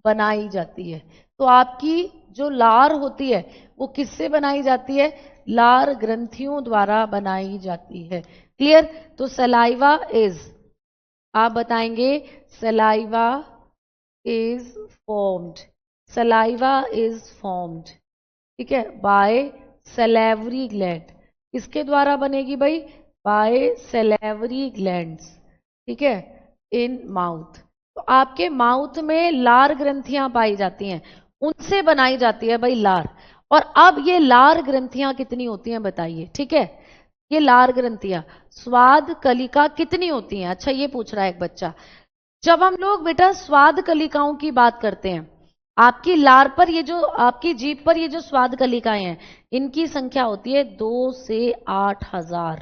बनाई जाती है। तो आपकी जो लार होती है वो किससे बनाई जाती है, लार ग्रंथियों द्वारा बनाई जाती है। क्लियर। तो सलाइवा इज, आप बताएंगे saliva is formed, saliva is formed, ठीक है, बाय सैलेवरी ग्लैंड। किसके द्वारा बनेगी भाई, बाय सैलेवरी ग्लैंड्स, ठीक है, इन माउथ। तो आपके माउथ में लार ग्रंथियां पाई जाती हैं, उनसे बनाई जाती है भाई लार। और अब ये लार ग्रंथियां कितनी होती हैं बताइए, ठीक है। ये लार ग्रंथियां स्वाद कलिका कितनी होती हैं, अच्छा ये पूछ रहा है एक बच्चा। जब हम लोग बेटा स्वाद कलिकाओं की बात करते हैं, आपकी लार पर ये जो आपकी जीभ पर ये जो स्वाद कलिकाएं हैं इनकी संख्या होती है 2 से 8,000,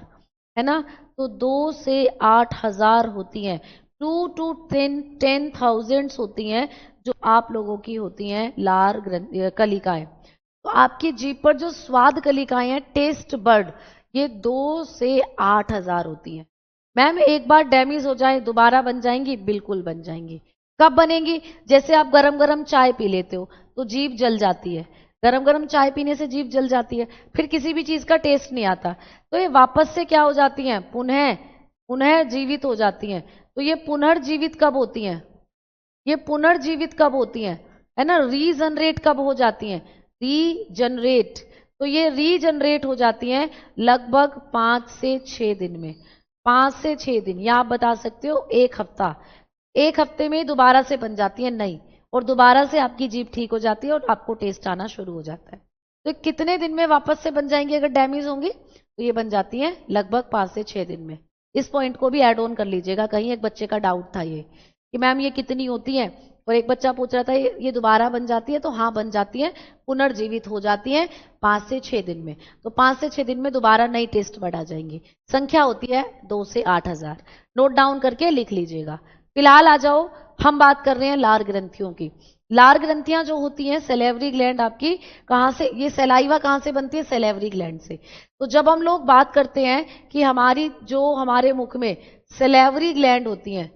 है ना। तो 2 से 8,000 होती हैं, 2 to 10,000 होती हैं जो आप लोगों की होती हैं लार कलिकाएं। तो आपकी जीभ पर जो स्वाद कलिकाएं हैं, टेस्ट बर्ड, ये 2 से 8,000 होती हैं। मैम एक बार डैमेज हो जाए दोबारा बन जाएंगी, बिल्कुल बन जाएंगी। कब बनेंगी, जैसे आप गरम गरम चाय पी लेते हो तो जीभ जल जाती है, गरम गरम चाय पीने से जीभ जल जाती है, फिर किसी भी चीज का टेस्ट नहीं आता, तो ये वापस से क्या हो जाती हैं, पुनः पुनः जीवित हो जाती हैं। तो ये पुनर्जीवित कब होती हैं, ये पुनर्जीवित कब होती हैं, है ना, रीजनरेट कब हो जाती हैं, रीजनरेट। तो ये रीजनरेट हो जाती हैं लगभग 5 से 6 दिन में, 5 से 6 दिन, या आप बता सकते हो 1 हफ्ता। 1 हफ्ते में दोबारा से बन जाती है नई, और दोबारा से आपकी जीभ ठीक हो जाती है और आपको टेस्ट आना शुरू हो जाता है। तो कितने दिन में वापस से बन जाएंगी अगर डैमेज होंगी, तो ये बन जाती है लगभग 5 से 6 दिन में। इस पॉइंट को भी ऐड ऑन कर लीजिएगा, कहीं एक बच्चे का डाउट था ये कि मैम ये कितनी होती है, और एक बच्चा पूछ रहा था ये दोबारा बन जाती है, तो हाँ बन जाती है, पुनर्जीवित हो जाती है 5 से 6 दिन में। तो 5 से 6 दिन में दोबारा नई टेस्ट बढ़ आ जाएंगी। संख्या होती है 2 से 8,000, नोट डाउन करके लिख लीजिएगा। फिलहाल आ जाओ, हम बात कर रहे हैं लार ग्रंथियों की। लार ग्रंथियां जो होती हैं सैलेवरी ग्लैंड आपकी कहां से, ये सैलाइवा कहां से बनती है, सैलेवरी ग्लैंड से। तो जब हम लोग बात करते हैं कि हमारी जो हमारे मुख में सैलेवरी ग्लैंड होती हैं,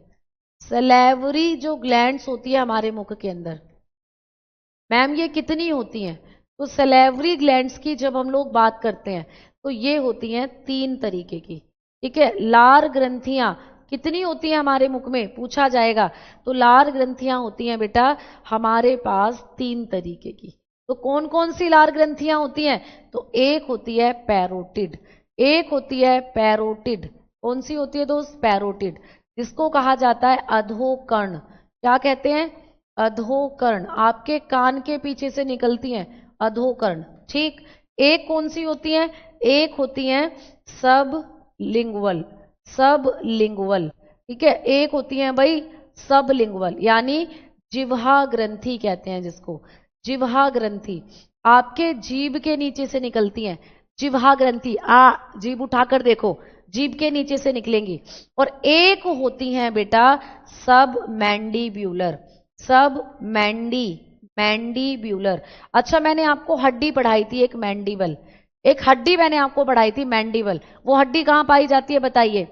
सैलेवरी जो ग्लैंड्स होती है हमारे मुख के अंदर, मैम ये कितनी होती हैं, तो सैलेवरी ग्लैंड्स की जब हम लोग बात करते हैं तो ये होती हैं 3 तरीके की, ठीक है। लार ग्रंथियां कितनी होती हैं हमारे मुख में पूछा जाएगा, तो लार ग्रंथियां होती हैं बेटा हमारे पास 3 तरीके की। तो कौन कौन सी लार ग्रंथियां होती हैं, तो एक होती है पैरोटिड, एक होती है पैरोटिड, कौन सी होती है दोस्त, पैरोटिड, जिसको कहा जाता है अधोकर्ण। क्या कहते हैं, अधोकर्ण, आपके कान के पीछे से निकलती हैं अधोकर्ण, ठीक। एक कौन सी होती है, एक होती है सब लिंगुअल, सब लिंगुअल, ठीक है। एक होती है भाई सब लिंगुअल, यानी जिह्वा ग्रंथि कहते हैं जिसको, जिह्वा ग्रंथि आपके जीभ के नीचे से निकलती हैं, जिह्वा ग्रंथि, जीभ उठाकर देखो, जीभ के नीचे से निकलेंगी। और एक होती हैं बेटा सब मैंडीब्यूलर, सब मैंडीब्यूलर। अच्छा मैंने आपको हड्डी पढ़ाई थी एक मैंडिबल, एक हड्डी मैंने आपको पढ़ाई थी मैंडिबल, वो हड्डी कहां पाई जाती है बताइए,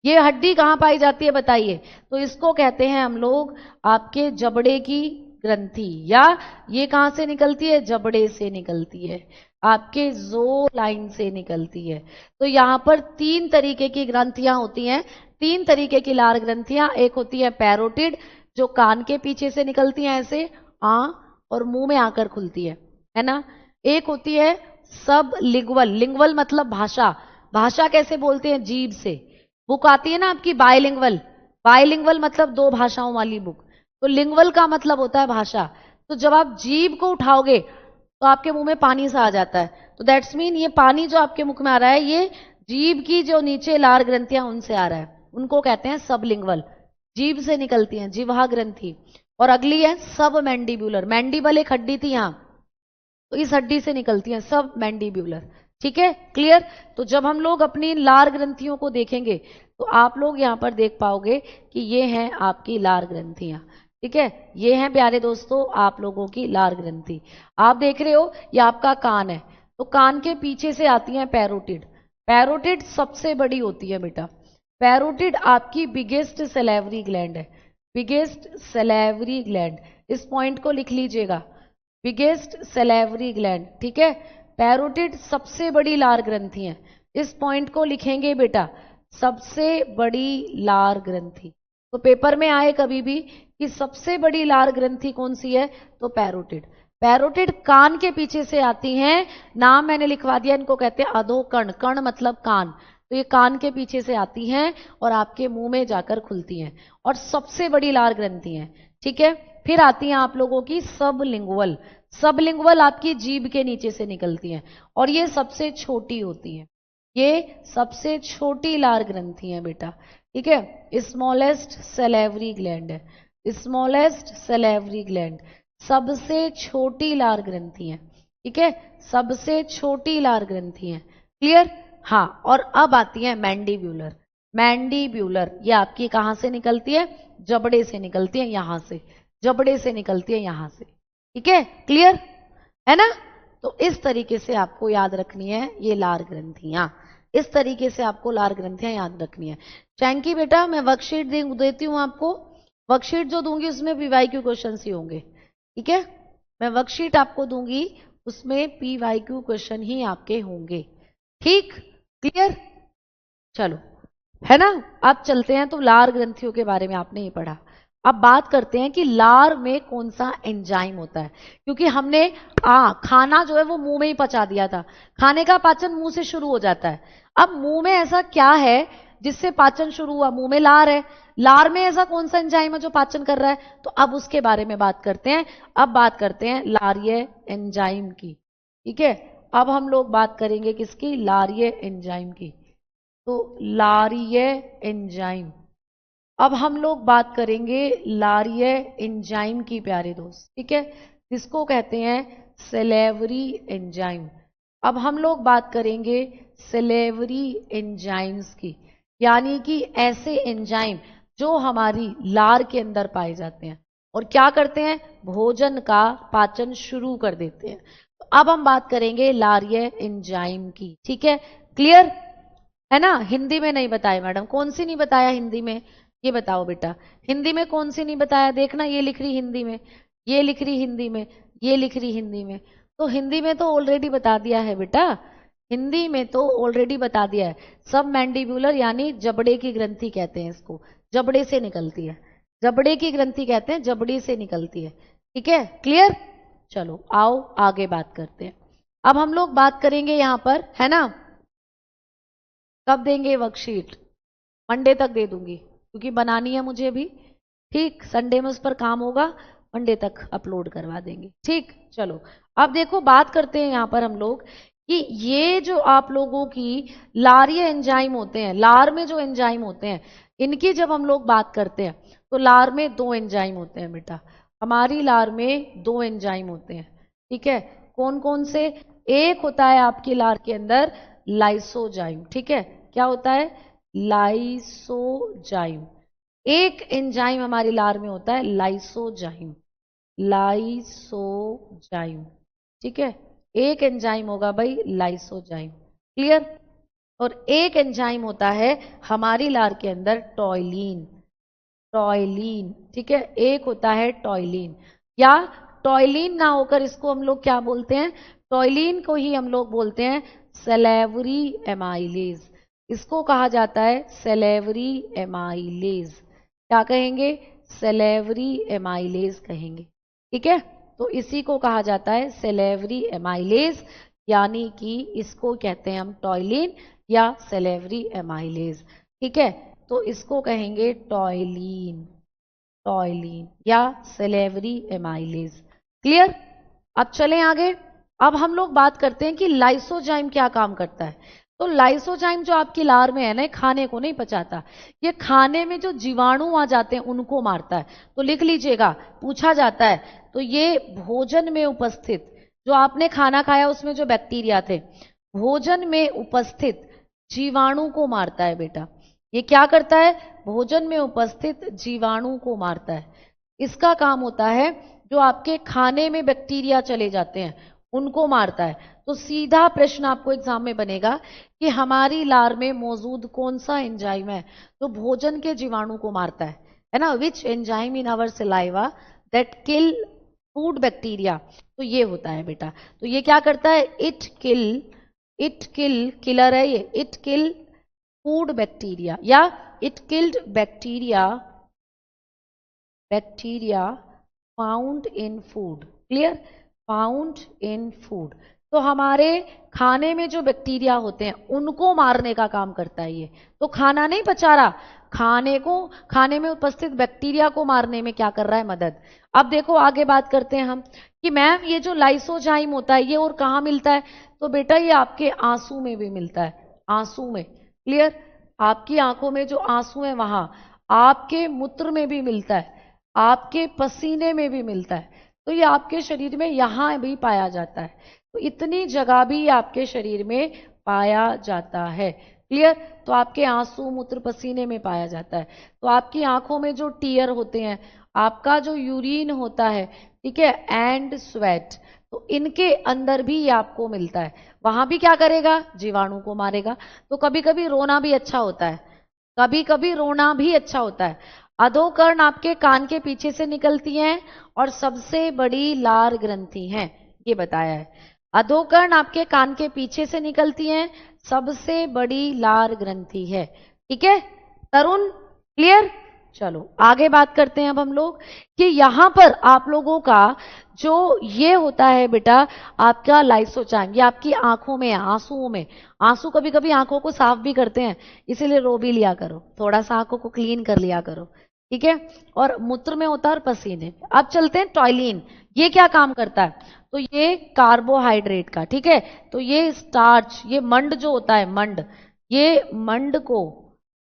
ये हड्डी कहां पाई जाती है बताइए, तो इसको कहते हैं हम लोग आपके जबड़े की ग्रंथि, या ये कहां से निकलती है? जबड़े से निकलती है, आपके जो लाइन से निकलती है। तो यहां पर 3 तरीके की ग्रंथियां होती हैं, 3 तरीके की लार ग्रंथियां। एक होती है पैरोटिड, जो कान के पीछे से निकलती है ऐसे और मुंह में आकर खुलती है ना। एक होती है सब लिंगुअल, लिंगुअल मतलब भाषा, भाषा कैसे बोलते हैं? जीभ से। बुक आती है ना आपकी बायलिंगुअल, बायलिंगुअल मतलब 2 भाषाओं वाली बुक, तो लिंगुअल का मतलब होता है भाषा। तो जब आप जीभ को उठाओगे तो आपके मुंह में पानी सा आ जाता है, तो दैट्स मीन ये पानी जो आपके मुख में आ रहा है ये जीभ की जो नीचे लार ग्रंथियां उनसे आ रहा है, उनको कहते हैं सबलिंगुअल, जीभ से निकलती हैं, जिह्वा ग्रंथि। और अगली है सब मैंडिब्यूलर, मैंडिबल एक हड्डी थी यहां, तो इस हड्डी से निकलती है सब मैंडिब्यूलर। ठीक है, क्लियर। तो जब हम लोग अपनी लार ग्रंथियों को देखेंगे तो आप लोग यहां पर देख पाओगे कि ये हैं आपकी लार ग्रंथियां। ठीक है, ये हैं प्यारे दोस्तों आप लोगों की लार ग्रंथि। आप देख रहे हो ये आपका कान है, तो कान के पीछे से आती है पैरोटिड, पैरोटिड सबसे बड़ी होती है बेटा। पैरोटिड आपकी बिगेस्ट सैलिवरी ग्लैंड है, बिगेस्ट सैलिवरी ग्लैंड, इस पॉइंट को लिख लीजिएगा, बिगेस्ट सैलिवरी ग्लैंड। ठीक है, पैरोटिड सबसे बड़ी लार ग्रंथि है, इस पॉइंट को लिखेंगे बेटा, सबसे बड़ी लार ग्रंथि। तो पेपर में आए कभी भी कि सबसे बड़ी लार ग्रंथि कौन सी है, तो पैरोटिड। पैरोटिड कान के पीछे से आती हैं, नाम मैंने लिखवा दिया, इनको कहते हैं अधोकर्ण, कर्ण मतलब कान, तो ये कान के पीछे से आती हैं और आपके मुंह में जाकर खुलती हैं और सबसे बड़ी लार ग्रंथि हैं। ठीक है, फिर आती हैं आप लोगों की सबलिंगुअल, सबलिंगुअल आपकी जीभ के नीचे से निकलती हैं और ये सबसे छोटी होती हैं, ये सबसे छोटी लार ग्रंथि है बेटा। ठीक है, स्मॉलेस्ट सैलिवरी ग्लैंड है, स्मॉलेस्ट सैलिवरी ग्लैंड, सबसे छोटी लार ग्रंथि है। ठीक है, सबसे छोटी लार ग्रंथि है, क्लियर। हाँ, और अब आती है मैंडिब्यूलर, मैंडिब्यूलर ये आपकी कहां से निकलती है? जबड़े से निकलती है, यहां से, जबड़े से निकलती है यहां से। ठीक है, क्लियर है ना। तो इस तरीके से आपको याद रखनी है ये लार ग्रंथियां, इस तरीके से आपको लार ग्रंथियां याद रखनी है। चैंकी बेटा मैं वर्कशीट देती हूं आपको, वर्कशीट जो दूंगी उसमें पीवाईक्यू क्वेश्चन ही होंगे। ठीक है, मैं वर्कशीट आपको दूंगी उसमें पीवाईक्यू क्वेश्चन ही आपके होंगे। ठीक, क्लियर, चलो है ना। अब चलते हैं, तो लार ग्रंथियों के बारे में आपने ये पढ़ा। अब बात करते हैं कि लार में कौन सा एंजाइम होता है, क्योंकि हमने खाना जो है वो मुंह में ही पचा दिया था, खाने का पाचन मुंह से शुरू हो जाता है। अब मुंह में ऐसा क्या है जिससे पाचन शुरू हुआ? मुंह में लार है, लार में ऐसा कौन सा एंजाइम है जो पाचन कर रहा है? तो अब उसके बारे में बात करते हैं। अब बात करते हैं लारीय एंजाइम की। ठीक है, अब हम लोग बात करेंगे किसकी? लारीय एंजाइम की। तो लारीय एंजाइम, अब हम लोग बात करेंगे लारीय एंजाइम की प्यारे दोस्त। ठीक है, जिसको कहते हैं सैलिवरी एंजाइम। अब हम लोग बात करेंगे सैलिवरी एंजाइम्स की, यानी कि ऐसे एंजाइम जो हमारी लार के अंदर पाए जाते हैं और क्या करते हैं? भोजन का पाचन शुरू कर देते हैं। तो अब हम बात करेंगे लारीय एंजाइम की। ठीक है, क्लियर है ना। हिंदी में नहीं बताया मैडम, कौन सी नहीं बताया हिंदी में? ये बताओ बेटा, हिंदी में कौन सी नहीं बताया? देखना, ये लिख रही हिंदी में, ये लिख रही हिंदी में, ये लिख रही हिंदी में। तो हिंदी में तो ऑलरेडी बता दिया है बेटा, हिंदी में तो ऑलरेडी बता दिया है। सब मैंडिब्यूलर यानी जबड़े की ग्रंथि कहते हैं इसको, जबड़े से निकलती है, जबड़े की ग्रंथि कहते हैं, जबड़े से निकलती है। ठीक है, क्लियर। चलो आओ आगे बात करते हैं। अब हम लोग बात करेंगे यहां पर, है ना, कब देंगे वर्कशीट? मंडे तक दे दूंगी, क्योंकि बनानी है मुझे भी। ठीक, संडे में उस पर काम होगा, मंडे तक अपलोड करवा देंगे। ठीक, चलो अब देखो बात करते हैं यहां पर हम लोग कि ये जो आप लोगों की लारीय एंजाइम होते हैं, लार में जो एंजाइम होते हैं, इनकी जब हम लोग बात करते हैं तो लार में 2 एंजाइम होते हैं बेटा, हमारी लार में 2 एंजाइम होते हैं। ठीक है, कौन कौन से? एक होता है आपकी लार के अंदर लाइसोजाइम। ठीक है, क्या होता है? लाइसोजाइम। एक एंजाइम हमारी लार में होता है लाइसोजाइम, लाइसोजाइम। ठीक है, एक एंजाइम होगा भाई लाइसोजाइम, क्लियर। और एक एंजाइम होता है हमारी लार के अंदर टॉयलीन, टॉयलीन। ठीक है, एक होता है टॉयलीन। या टॉयलिन ना होकर इसको हम लोग क्या बोलते हैं, टॉयलिन को ही हम लोग बोलते हैं सेलेवरी एमाइलेज। इसको कहा जाता है सेलेवरी एमाइलेज। क्या कहेंगे, सेलेवरी एमाइलेज कहेंगे। ठीक है, तो इसी को कहा जाता है सेलेवरी एमाइलेज, यानी कि इसको कहते हैं हम टॉयलिन या सेलेवरी एमाइलेज। ठीक है, तो इसको कहेंगे टॉयलिन, टॉयलिन या सेलेवरी एमाइलेज। क्लियर। अब चलें आगे। अब हम लोग बात करते हैं कि लाइसोजाइम क्या काम करता है। तो लाइसोजाइम जो आपकी लार में है ना, खाने को नहीं पचाता, ये खाने में जो जीवाणु आ जाते हैं उनको मारता है। तो लिख लीजिएगा, पूछा जाता है। तो ये भोजन में उपस्थित, जो आपने खाना खाया उसमें जो बैक्टीरिया थे, भोजन में उपस्थित जीवाणु को मारता है बेटा। ये क्या करता है, भोजन में उपस्थित जीवाणु को मारता है। इसका काम होता है जो आपके खाने में बैक्टीरिया चले जाते हैं उनको मारता है। तो सीधा प्रश्न आपको एग्जाम में बनेगा कि हमारी लार में मौजूद कौन सा एंजाइम है जो भोजन के जीवाणु को मारता है ना, which enzyme in our saliva that kill food bacteria. तो ये होता है बेटा। तो ये क्या करता है, इट किल, किलर है ये, इट किल फूड बैक्टीरिया या it killed bacteria found in food. Clear, found in food. तो हमारे खाने में जो बैक्टीरिया होते हैं उनको मारने का काम करता है ये। तो खाना नहीं पचा रहा, खाने में उपस्थित बैक्टीरिया को मारने में क्या कर रहा है, मदद। अब देखो आगे बात करते हैं हम कि मैम ये जो लाइसोजाइम होता है ये और कहाँ मिलता है। तो बेटा ये आपके आंसू में भी मिलता है, आंसू में। क्लियर, आपकी आंखों में जो आंसू है वहां, आपके मूत्र में भी मिलता है, आपके पसीने में भी मिलता है। तो ये आपके शरीर में यहां भी पाया जाता है। तो इतनी जगह भी आपके शरीर में पाया जाता है। क्लियर, तो आपके आंसू मूत्र पसीने में पाया जाता है। तो आपकी आंखों में जो टीयर होते हैं, आपका जो यूरिन होता है, ठीक है, एंड स्वेट, तो इनके अंदर भी ये आपको मिलता है। वहां भी क्या करेगा, जीवाणु को मारेगा। तो कभी कभी रोना भी अच्छा होता है, कभी कभी रोना भी अच्छा होता है। अधोकर्ण आपके कान के पीछे से निकलती हैं और सबसे बड़ी लार ग्रंथि हैं, ये बताया है। अधोकर्ण आपके कान के पीछे से निकलती हैं, सबसे बड़ी लार ग्रंथि है। ठीक है तरुण, क्लियर। चलो आगे बात करते हैं अब हम लोग कि यहां पर आप लोगों का जो ये होता है बेटा आपका लाइसोजाइम, ये आपकी आंखों में, आंसुओं में। आंसू कभी कभी आंखों को साफ भी करते हैं, इसीलिए रो भी लिया करो, थोड़ा सा आंखों को क्लीन कर लिया करो। ठीक है, और मूत्र में होता है और पसीने। अब चलते हैं टॉयलिन, ये क्या काम करता है। तो ये कार्बोहाइड्रेट का, ठीक है, तो ये स्टार्च, ये मंड जो होता है, मंड, ये मंड को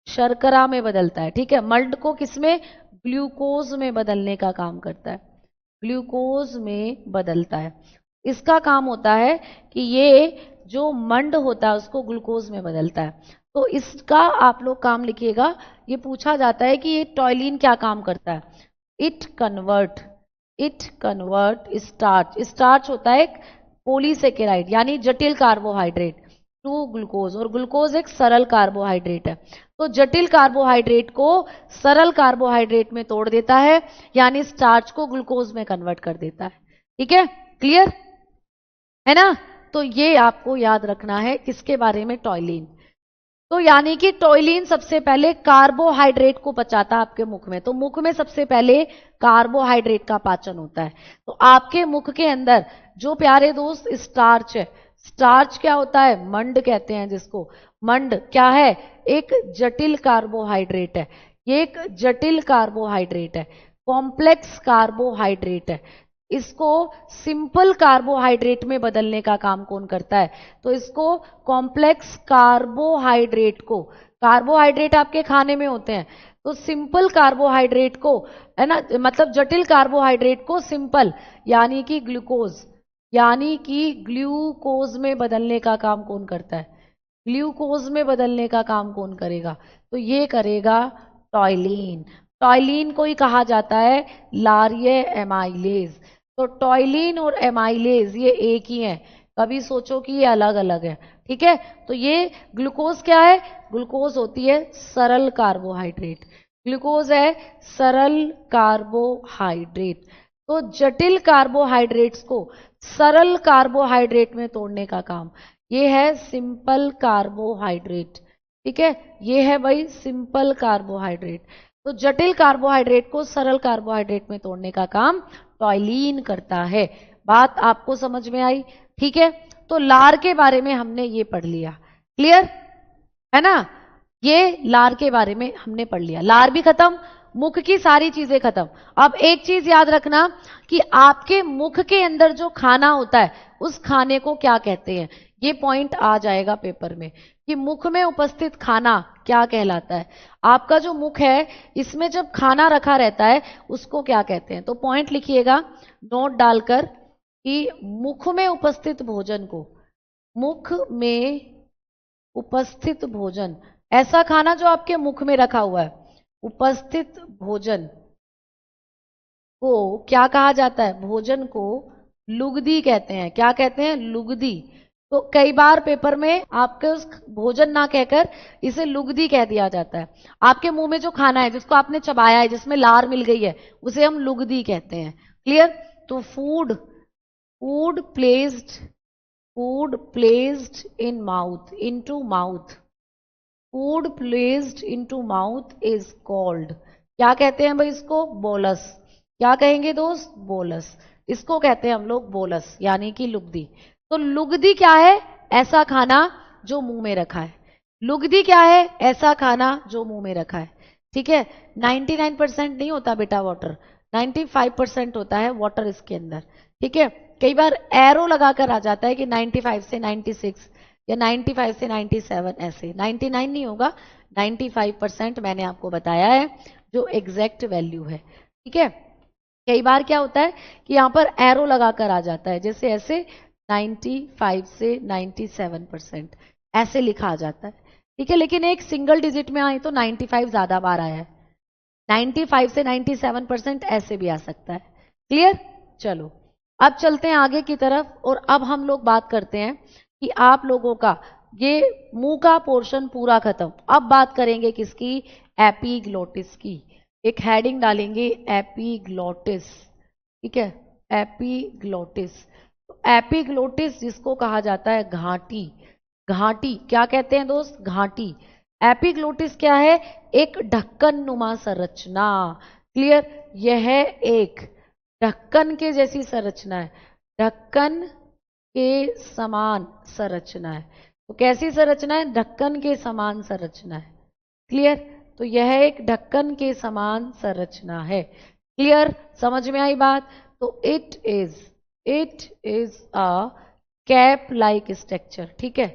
शर्करा में बदलता है। ठीक है, मंड को किसमें, ग्लूकोज में बदलने का काम करता है, ग्लूकोज में बदलता है। इसका काम होता है कि ये जो मंड होता है उसको ग्लूकोज में बदलता है। तो इसका आप लोग काम लिखिएगा, ये पूछा जाता है कि ये टॉयलिन क्या काम करता है। इट कन्वर्ट स्टार्च, स्टार्च होता है एक पॉलीसेकेराइड यानी जटिल कार्बोहाइड्रेट, टू ग्लूकोज, और ग्लूकोज एक सरल कार्बोहाइड्रेट है। तो जटिल कार्बोहाइड्रेट को सरल कार्बोहाइड्रेट में तोड़ देता है, यानी स्टार्च को ग्लूकोज में कन्वर्ट कर देता है। ठीक है, क्लियर है ना। तो ये आपको याद रखना है किसके बारे में, टॉयलिन। तो यानी कि टॉयलिन सबसे पहले कार्बोहाइड्रेट को पचाता है आपके मुख में। तो मुख में सबसे पहले कार्बोहाइड्रेट का पाचन होता है। तो आपके मुख के अंदर जो प्यारे दोस्त स्टार्च है, स्टार्च क्या होता है, मंड कहते हैं जिसको। मंड क्या है, एक जटिल कार्बोहाइड्रेट है, ये एक जटिल कार्बोहाइड्रेट है, कॉम्प्लेक्स कार्बोहाइड्रेट है। इसको सिंपल कार्बोहाइड्रेट में बदलने का काम कौन करता है, तो इसको कॉम्प्लेक्स कार्बोहाइड्रेट को, कार्बोहाइड्रेट आपके खाने में होते हैं, तो सिंपल कार्बोहाइड्रेट को, है ना, मतलब जटिल कार्बोहाइड्रेट को सिंपल यानी कि ग्लूकोज में बदलने का काम कौन करता है, ग्लूकोज में बदलने का काम कौन करेगा, तो ये करेगा टॉयलिन। टॉयलिन को ही कहा जाता है लारिये एमाइलेज। तो टॉयलिन और एमाइलेज ये एक ही है, कभी सोचो कि ये अलग अलग है। ठीक है, तो ये ग्लूकोज क्या है, ग्लूकोज होती है सरल कार्बोहाइड्रेट, ग्लूकोज है सरल कार्बोहाइड्रेट। तो जटिल कार्बोहाइड्रेट्स को सरल कार्बोहाइड्रेट में तोड़ने का काम, ये है सिंपल कार्बोहाइड्रेट। ठीक है, ये है भाई सिंपल कार्बोहाइड्रेट। तो जटिल कार्बोहाइड्रेट को सरल कार्बोहाइड्रेट में तोड़ने का काम टॉयलीन करता है। बात आपको समझ में आई? ठीक है, तो लार के बारे में हमने ये पढ़ लिया, क्लियर है ना? ये लार के बारे में हमने पढ़ लिया, लार भी खत्म, मुख की सारी चीजें खत्म। अब एक चीज याद रखना कि आपके मुख के अंदर जो खाना होता है उस खाने को क्या कहते हैं, ये पॉइंट आ जाएगा पेपर में कि मुख में उपस्थित खाना क्या कहलाता है। आपका जो मुख है इसमें जब खाना रखा रहता है उसको क्या कहते हैं, तो पॉइंट लिखिएगा नोट डालकर कि मुख में उपस्थित भोजन को, मुख में उपस्थित भोजन, ऐसा खाना जो आपके मुख में रखा हुआ है, उपस्थित भोजन को क्या कहा जाता है? भोजन को लुगदी कहते हैं। क्या कहते हैं? लुगदी। तो कई बार पेपर में आपके उस भोजन ना कहकर इसे लुगदी कह दिया जाता है। आपके मुंह में जो खाना है जिसको आपने चबाया है, जिसमें लार मिल गई है, उसे हम लुगदी कहते हैं। क्लियर? तो food, food placed in mouth, into mouth, food placed into mouth is called, क्या कहते हैं भाई इसको? बोलस। क्या कहेंगे दोस्त? बोलस। इसको कहते हैं हम लोग बोलस, यानी कि लुगदी। तो लुगदी क्या है? ऐसा खाना जो मुंह में रखा है। लुगदी क्या है? ऐसा खाना जो मुंह में रखा है। ठीक है, 99% नहीं होता बेटा वाटर, 95% होता है वाटर इसके अंदर। ठीक है, कई बार एरो लगाकर आ जाता है कि 95 से 96 या 95 से 97, ऐसे 99 नहीं होगा, 95% मैंने आपको बताया है जो एग्जैक्ट वैल्यू है। ठीक है, कई बार क्या होता है कि यहां पर एरो लगाकर आ जाता है, जैसे ऐसे 95 से 97% ऐसे लिखा आ जाता है। ठीक है, लेकिन एक सिंगल डिजिट में आए तो 95 ज्यादा बार आया है, 95 से 97% ऐसे भी आ सकता है। क्लियर? चलो अब चलते हैं आगे की तरफ और अब हम लोग बात करते हैं कि आप लोगों का ये मुंह का पोर्शन पूरा खत्म। अब बात करेंगे किसकी? एपीग्लोटिस की। एक हेडिंग डालेंगे एपीग्लोटिस। ठीक है, एपीग्लोटिस। एपीग्लोटिस जिसको कहा जाता है घाटी, घाटी क्या कहते हैं दोस्त? घाटी। एपीग्लोटिस क्या है? एक ढक्कन नुमा संरचना। क्लियर? यह एक ढक्कन के जैसी संरचना है, ढक्कन के समान संरचना है। तो कैसी संरचना है? ढक्कन के समान संरचना है। क्लियर? तो यह एक ढक्कन के समान संरचना है। क्लियर? समझ में आई बात? तो it is a cap like structure. ठीक है,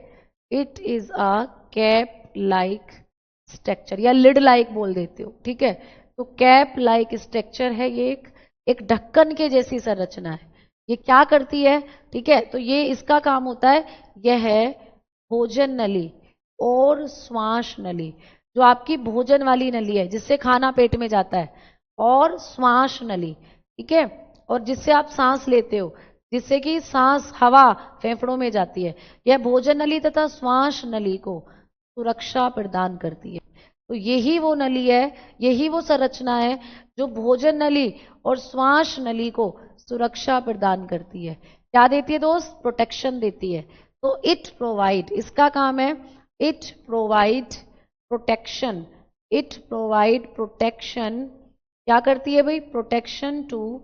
it is a cap like structure या लिड लाइक बोल देते हो। ठीक है, तो कैप लाइक स्ट्रक्चर है, ये एक ढक्कन के जैसी संरचना है। ये क्या करती है? ठीक है, तो ये इसका काम होता है, यह है भोजन नली और श्वास नली, जो आपकी भोजन वाली नली है जिससे खाना पेट में जाता है, और श्वास नली। ठीक है, और जिससे आप सांस लेते हो, जिससे कि सांस हवा फेफड़ों में जाती है। यह भोजन नली तथा श्वास नली को सुरक्षा प्रदान करती है। तो यही वो नली है, यही वो संरचना है जो भोजन नली और श्वास नली को सुरक्षा प्रदान करती है। क्या देती है दोस्त? प्रोटेक्शन देती है। तो इट प्रोवाइड, इसका काम है it provide protection, it provide protection. क्या करती है भाई? Protection to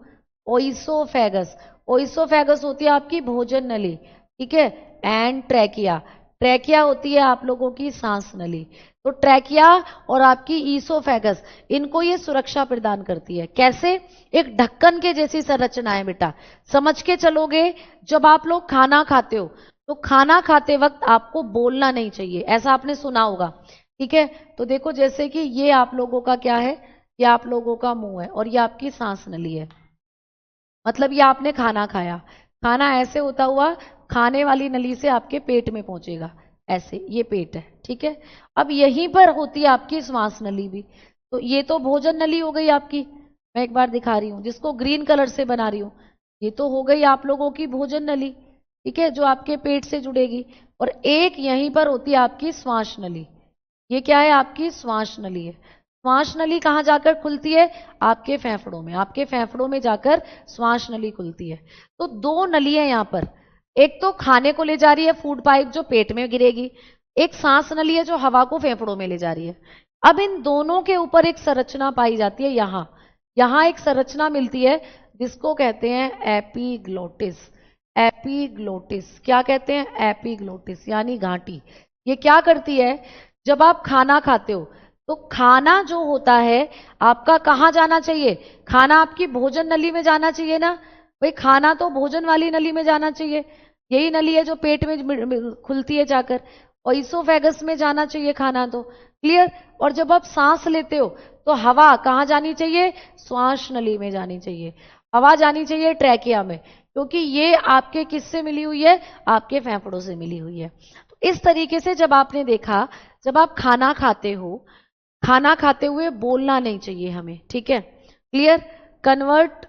oesophagus. ओइसोफेगस होती है आपकी भोजन नली। ठीक है, एंड ट्रैकिया, ट्रैकिया होती है आप लोगों की सांस नली। तो ट्रैकिया और आपकी ईसोफेगस, इनको ये सुरक्षा प्रदान करती है। कैसे? एक ढक्कन के जैसी संरचना है बेटा, समझ के चलोगे। जब आप लोग खाना खाते हो तो खाना खाते वक्त आपको बोलना नहीं चाहिए, ऐसा आपने सुना होगा। ठीक है, तो देखो जैसे कि ये आप लोगों का क्या है, ये आप लोगों का मुंह है और ये आपकी सांस नली है। मतलब ये आपने खाना खाया, खाना ऐसे होता हुआ खाने वाली नली से आपके पेट में पहुंचेगा, ऐसे, ये पेट है। ठीक है, अब यहीं पर होती है आपकी श्वास नली भी। तो ये तो भोजन नली हो गई आपकी, मैं एक बार दिखा रही हूं जिसको ग्रीन कलर से बना रही हूं। ये तो हो गई आप लोगों की भोजन नली, ठीक है, जो आपके पेट से जुड़ेगी। और एक यहीं पर होती है आपकी श्वास नली, ये क्या है? आपकी श्वास नली है। श्वास नली कहाँ जाकर खुलती है? आपके फेफड़ों में, आपके फेफड़ों में जाकर श्वास नली खुलती है। तो दो नली है यहाँ पर, एक तो खाने को ले जा रही है फूड पाइप जो पेट में गिरेगी, एक सांस नली है जो हवा को फेफड़ों में ले जा रही है। अब इन दोनों के ऊपर एक संरचना पाई जाती है, यहां एक संरचना मिलती है जिसको कहते हैं एपिग्लोटिस। एपिग्लोटिस क्या कहते हैं? एपिग्लोटिस यानी घाटी। ये क्या करती है? जब आप खाना खाते हो तो खाना जो होता है आपका कहाँ जाना चाहिए? खाना आपकी भोजन नली में जाना चाहिए ना भाई, खाना तो भोजन वाली नली में जाना चाहिए। यही नली है जो पेट में खुलती है जाकर, और इसोफेगस में जाना चाहिए खाना तो। क्लियर? और जब आप सांस लेते हो तो हवा कहाँ जानी चाहिए? श्वास नली में जानी चाहिए। हवा जानी चाहिए ट्रैकिया में, क्योंकि ये आपके किससे मिली हुई है? आपके फेफड़ों से मिली हुई है। तो इस तरीके से जब आपने देखा, जब आप खाना खाते हो, खाना खाते हुए बोलना नहीं चाहिए हमें, ठीक है? क्लियर? कन्वर्ट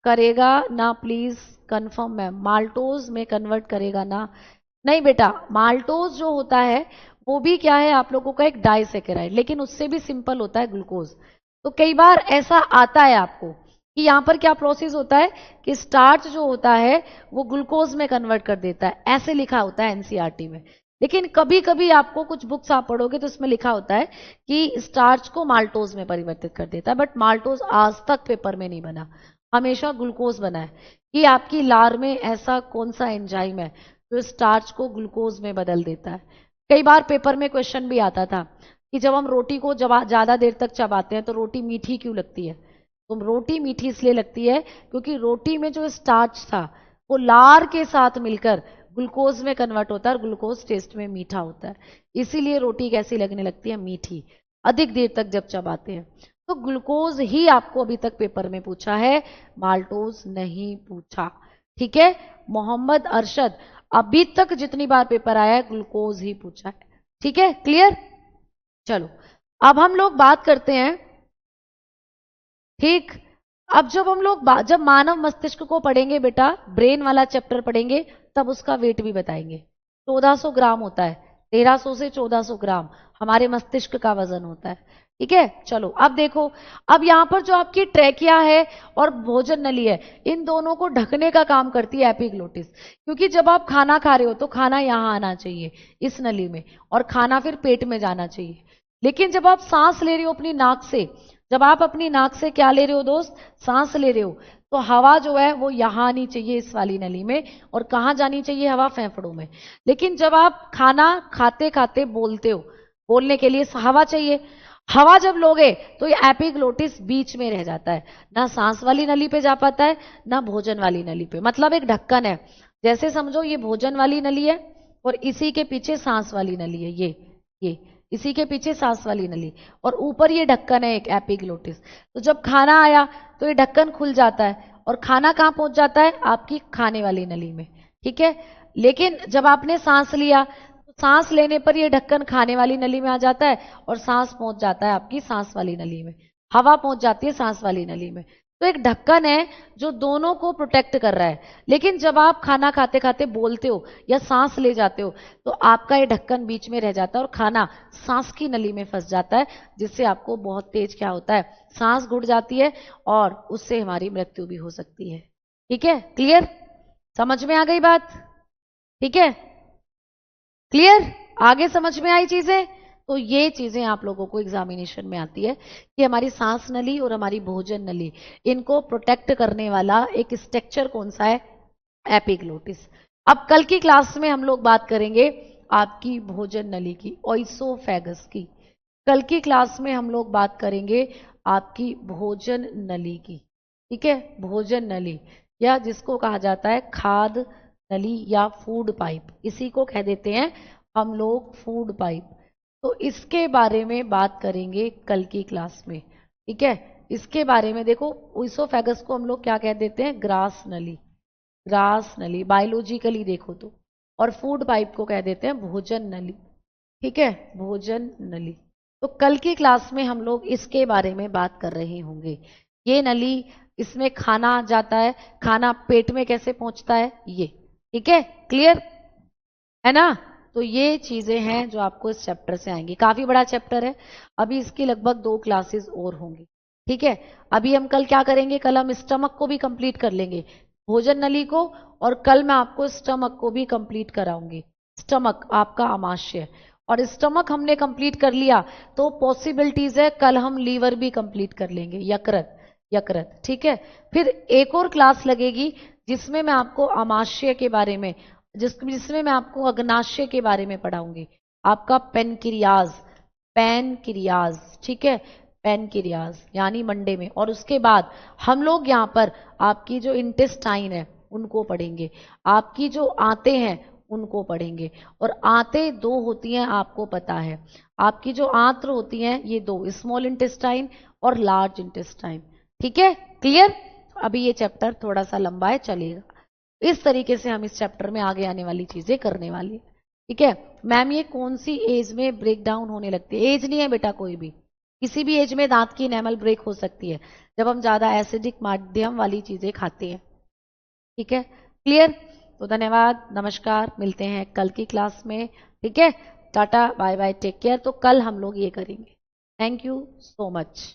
करेगा ना प्लीज, कंफर्म मैम। माल्टोज में कन्वर्ट करेगा ना? नहीं बेटा, माल्टोज जो होता है वो भी क्या है आप लोगों का? एक डाइसेकेराइड, लेकिन उससे भी सिंपल होता है ग्लूकोज। तो कई बार ऐसा आता है आपको कि यहाँ पर क्या प्रोसेस होता है कि स्टार्च जो होता है वो ग्लूकोज में कन्वर्ट कर देता है, ऐसे लिखा होता है एनसीईआरटी में। लेकिन कभी कभी आपको कुछ बुक्स आप पढ़ोगे तो उसमें लिखा होता है कि स्टार्च को माल्टोज में परिवर्तित कर देता है, बट माल्टोज आज तक पेपर में नहीं बना, हमेशा ग्लूकोज बना है। कि आपकी लार में ऐसा कौन सा एंजाइम है जो स्टार्च को ग्लूकोज में बदल देता है? कई बार पेपर में क्वेश्चन भी आता था कि जब हम रोटी को जब ज्यादा देर तक चबाते हैं तो रोटी मीठी क्यों लगती है? तो रोटी मीठी इसलिए लगती है क्योंकि रोटी में जो स्टार्च था वो लार के साथ मिलकर ग्लूकोज में कन्वर्ट होता है, और ग्लूकोज टेस्ट में मीठा होता है, इसीलिए रोटी कैसी लगने लगती है? मीठी, अधिक देर तक जब चबाते हैं। तो ग्लूकोज ही आपको अभी तक पेपर में पूछा है, माल्टोज नहीं पूछा, ठीक है? मोहम्मद अरशद, अभी तक जितनी बार पेपर आया है ग्लूकोज ही पूछा है, ठीक है? क्लियर? चलो अब हम लोग बात करते हैं, ठीक? अब जब हम लोग जब मानव मस्तिष्क को पढ़ेंगे बेटा, ब्रेन वाला चैप्टर पढ़ेंगे, तब उसका वेट भी बताएंगे। 1400 ग्राम होता है, 1300 से 1400 ग्राम हमारे मस्तिष्क का वजन होता है, ठीक है? चलो अब देखो, अब यहां पर जो आपकी ट्रैकिया है और भोजन नली है, इन दोनों को ढकने का काम करती है एपिग्लोटिस। क्योंकि जब आप खाना खा रहे हो तो खाना यहां आना चाहिए इस नली में, और खाना फिर पेट में जाना चाहिए। लेकिन जब आप सांस ले रहे हो अपनी नाक से, जब आप अपनी नाक से क्या ले रहे हो दोस्त? सांस ले रहे हो, तो हवा जो है वो यहां आनी चाहिए इस वाली नली में, और कहां जानी चाहिए? हवा फेफड़ों में। लेकिन जब आप खाना खाते खाते बोलते हो, बोलने के लिए हवा चाहिए, हवा जब लोगे तो ये एपिग्लोटिस बीच में रह जाता है, ना सांस वाली नली पे जा पाता है ना भोजन वाली नली पे। मतलब एक ढक्कन है, जैसे समझो ये भोजन वाली नली है और इसी के पीछे सांस वाली नली है, ये इसी के पीछे सांस वाली नली, और ऊपर ये ढक्कन है एक एपिग्लोटिस। तो जब खाना आया तो ये ढक्कन खुल जाता है, और खाना कहाँ पहुंच जाता है? आपकी खाने वाली नली में, ठीक है? लेकिन जब आपने सांस लिया तो सांस लेने पर ये ढक्कन खाने वाली नली में आ जाता है, और सांस पहुंच जाता है आपकी सांस वाली नली में, हवा पहुंच जाती है सांस वाली नली में। तो एक ढक्कन है जो दोनों को प्रोटेक्ट कर रहा है। लेकिन जब आप खाना खाते खाते बोलते हो या सांस ले जाते हो तो आपका ये ढक्कन बीच में रह जाता है और खाना सांस की नली में फंस जाता है, जिससे आपको बहुत तेज क्या होता है? सांस घुट जाती है, और उससे हमारी मृत्यु भी हो सकती है। ठीक है? क्लियर? समझ में आ गई बात? ठीक है? क्लियर? आगे समझ में आई चीजें? तो ये चीजें आप लोगों को एग्जामिनेशन में आती है कि हमारी सांस नली और हमारी भोजन नली, इनको प्रोटेक्ट करने वाला एक स्ट्रक्चर कौन सा है? एपिग्लोटिस। अब कल की क्लास में हम लोग बात करेंगे आपकी भोजन नली की, ओइसोफेगस की। कल की क्लास में हम लोग बात करेंगे आपकी भोजन नली की, ठीक है? भोजन नली, या जिसको कहा जाता है खाद्य नली या फूड पाइप, इसी को कह देते हैं हम लोग फूड पाइप। तो इसके बारे में बात करेंगे कल की क्लास में, ठीक है? इसके बारे में देखो, ओइसोफेगस को हम लोग क्या कह देते हैं? ग्रास नली, ग्रास नली बायोलॉजिकली देखो तो। और फूड पाइप को कह देते हैं भोजन नली, ठीक है? भोजन नली। तो कल की क्लास में हम लोग इसके बारे में बात कर रहे होंगे। ये नली, इसमें खाना जाता है, खाना पेट में कैसे पहुंचता है, ये, ठीक है? क्लियर है ना? तो ये चीजें हैं जो आपको इस चैप्टर से आएंगी। काफी बड़ा चैप्टर है, अभी इसकी लगभग 2 क्लासेस और होंगी। ठीक है, अभी हम कल क्या करेंगे, कल हम स्टमक को भी कंप्लीट कर लेंगे, भोजन नली को, और कल मैं आपको स्टमक को भी कंप्लीट कराऊंगी। स्टमक आपका आमाशय, और स्टमक हमने कंप्लीट कर लिया तो पॉसिबिलिटीज है कल हम लीवर भी कंप्लीट कर लेंगे, यकृत, यकृत। ठीक है, फिर एक और क्लास लगेगी जिसमें मैं आपको आमाशय के बारे में, जिसमें मैं आपको अग्नाशय के बारे में पढ़ाऊंगी, आपका पेनक्रियाज, पेनक्रियाज। ठीक है, पेनक्रियाज यानी मंडे में। और उसके बाद हम लोग यहाँ पर आपकी जो इंटेस्टाइन है उनको पढ़ेंगे, आपकी जो आंतें हैं उनको पढ़ेंगे। और आंतें 2 होती हैं, आपको पता है, आपकी जो आंत्र होती हैं ये 2, स्मॉल इंटेस्टाइन और लार्ज इंटेस्टाइन। ठीक है, क्लियर। अभी ये चैप्टर थोड़ा सा लंबा है, चलेगा। इस तरीके से हम इस चैप्टर में आगे आने वाली चीजें करने वाली है। ठीक है मैम, ये कौन सी एज में ब्रेक डाउन होने लगती है? एज नहीं है बेटा, कोई भी, किसी भी एज में दांत की एनेमल ब्रेक हो सकती है जब हम ज्यादा एसिडिक माध्यम वाली चीजें खाते हैं। ठीक है, क्लियर। तो धन्यवाद, नमस्कार, मिलते हैं कल की क्लास में। ठीक है, tata bye bye, take care. तो कल हम लोग ये करेंगे। Thank you so much.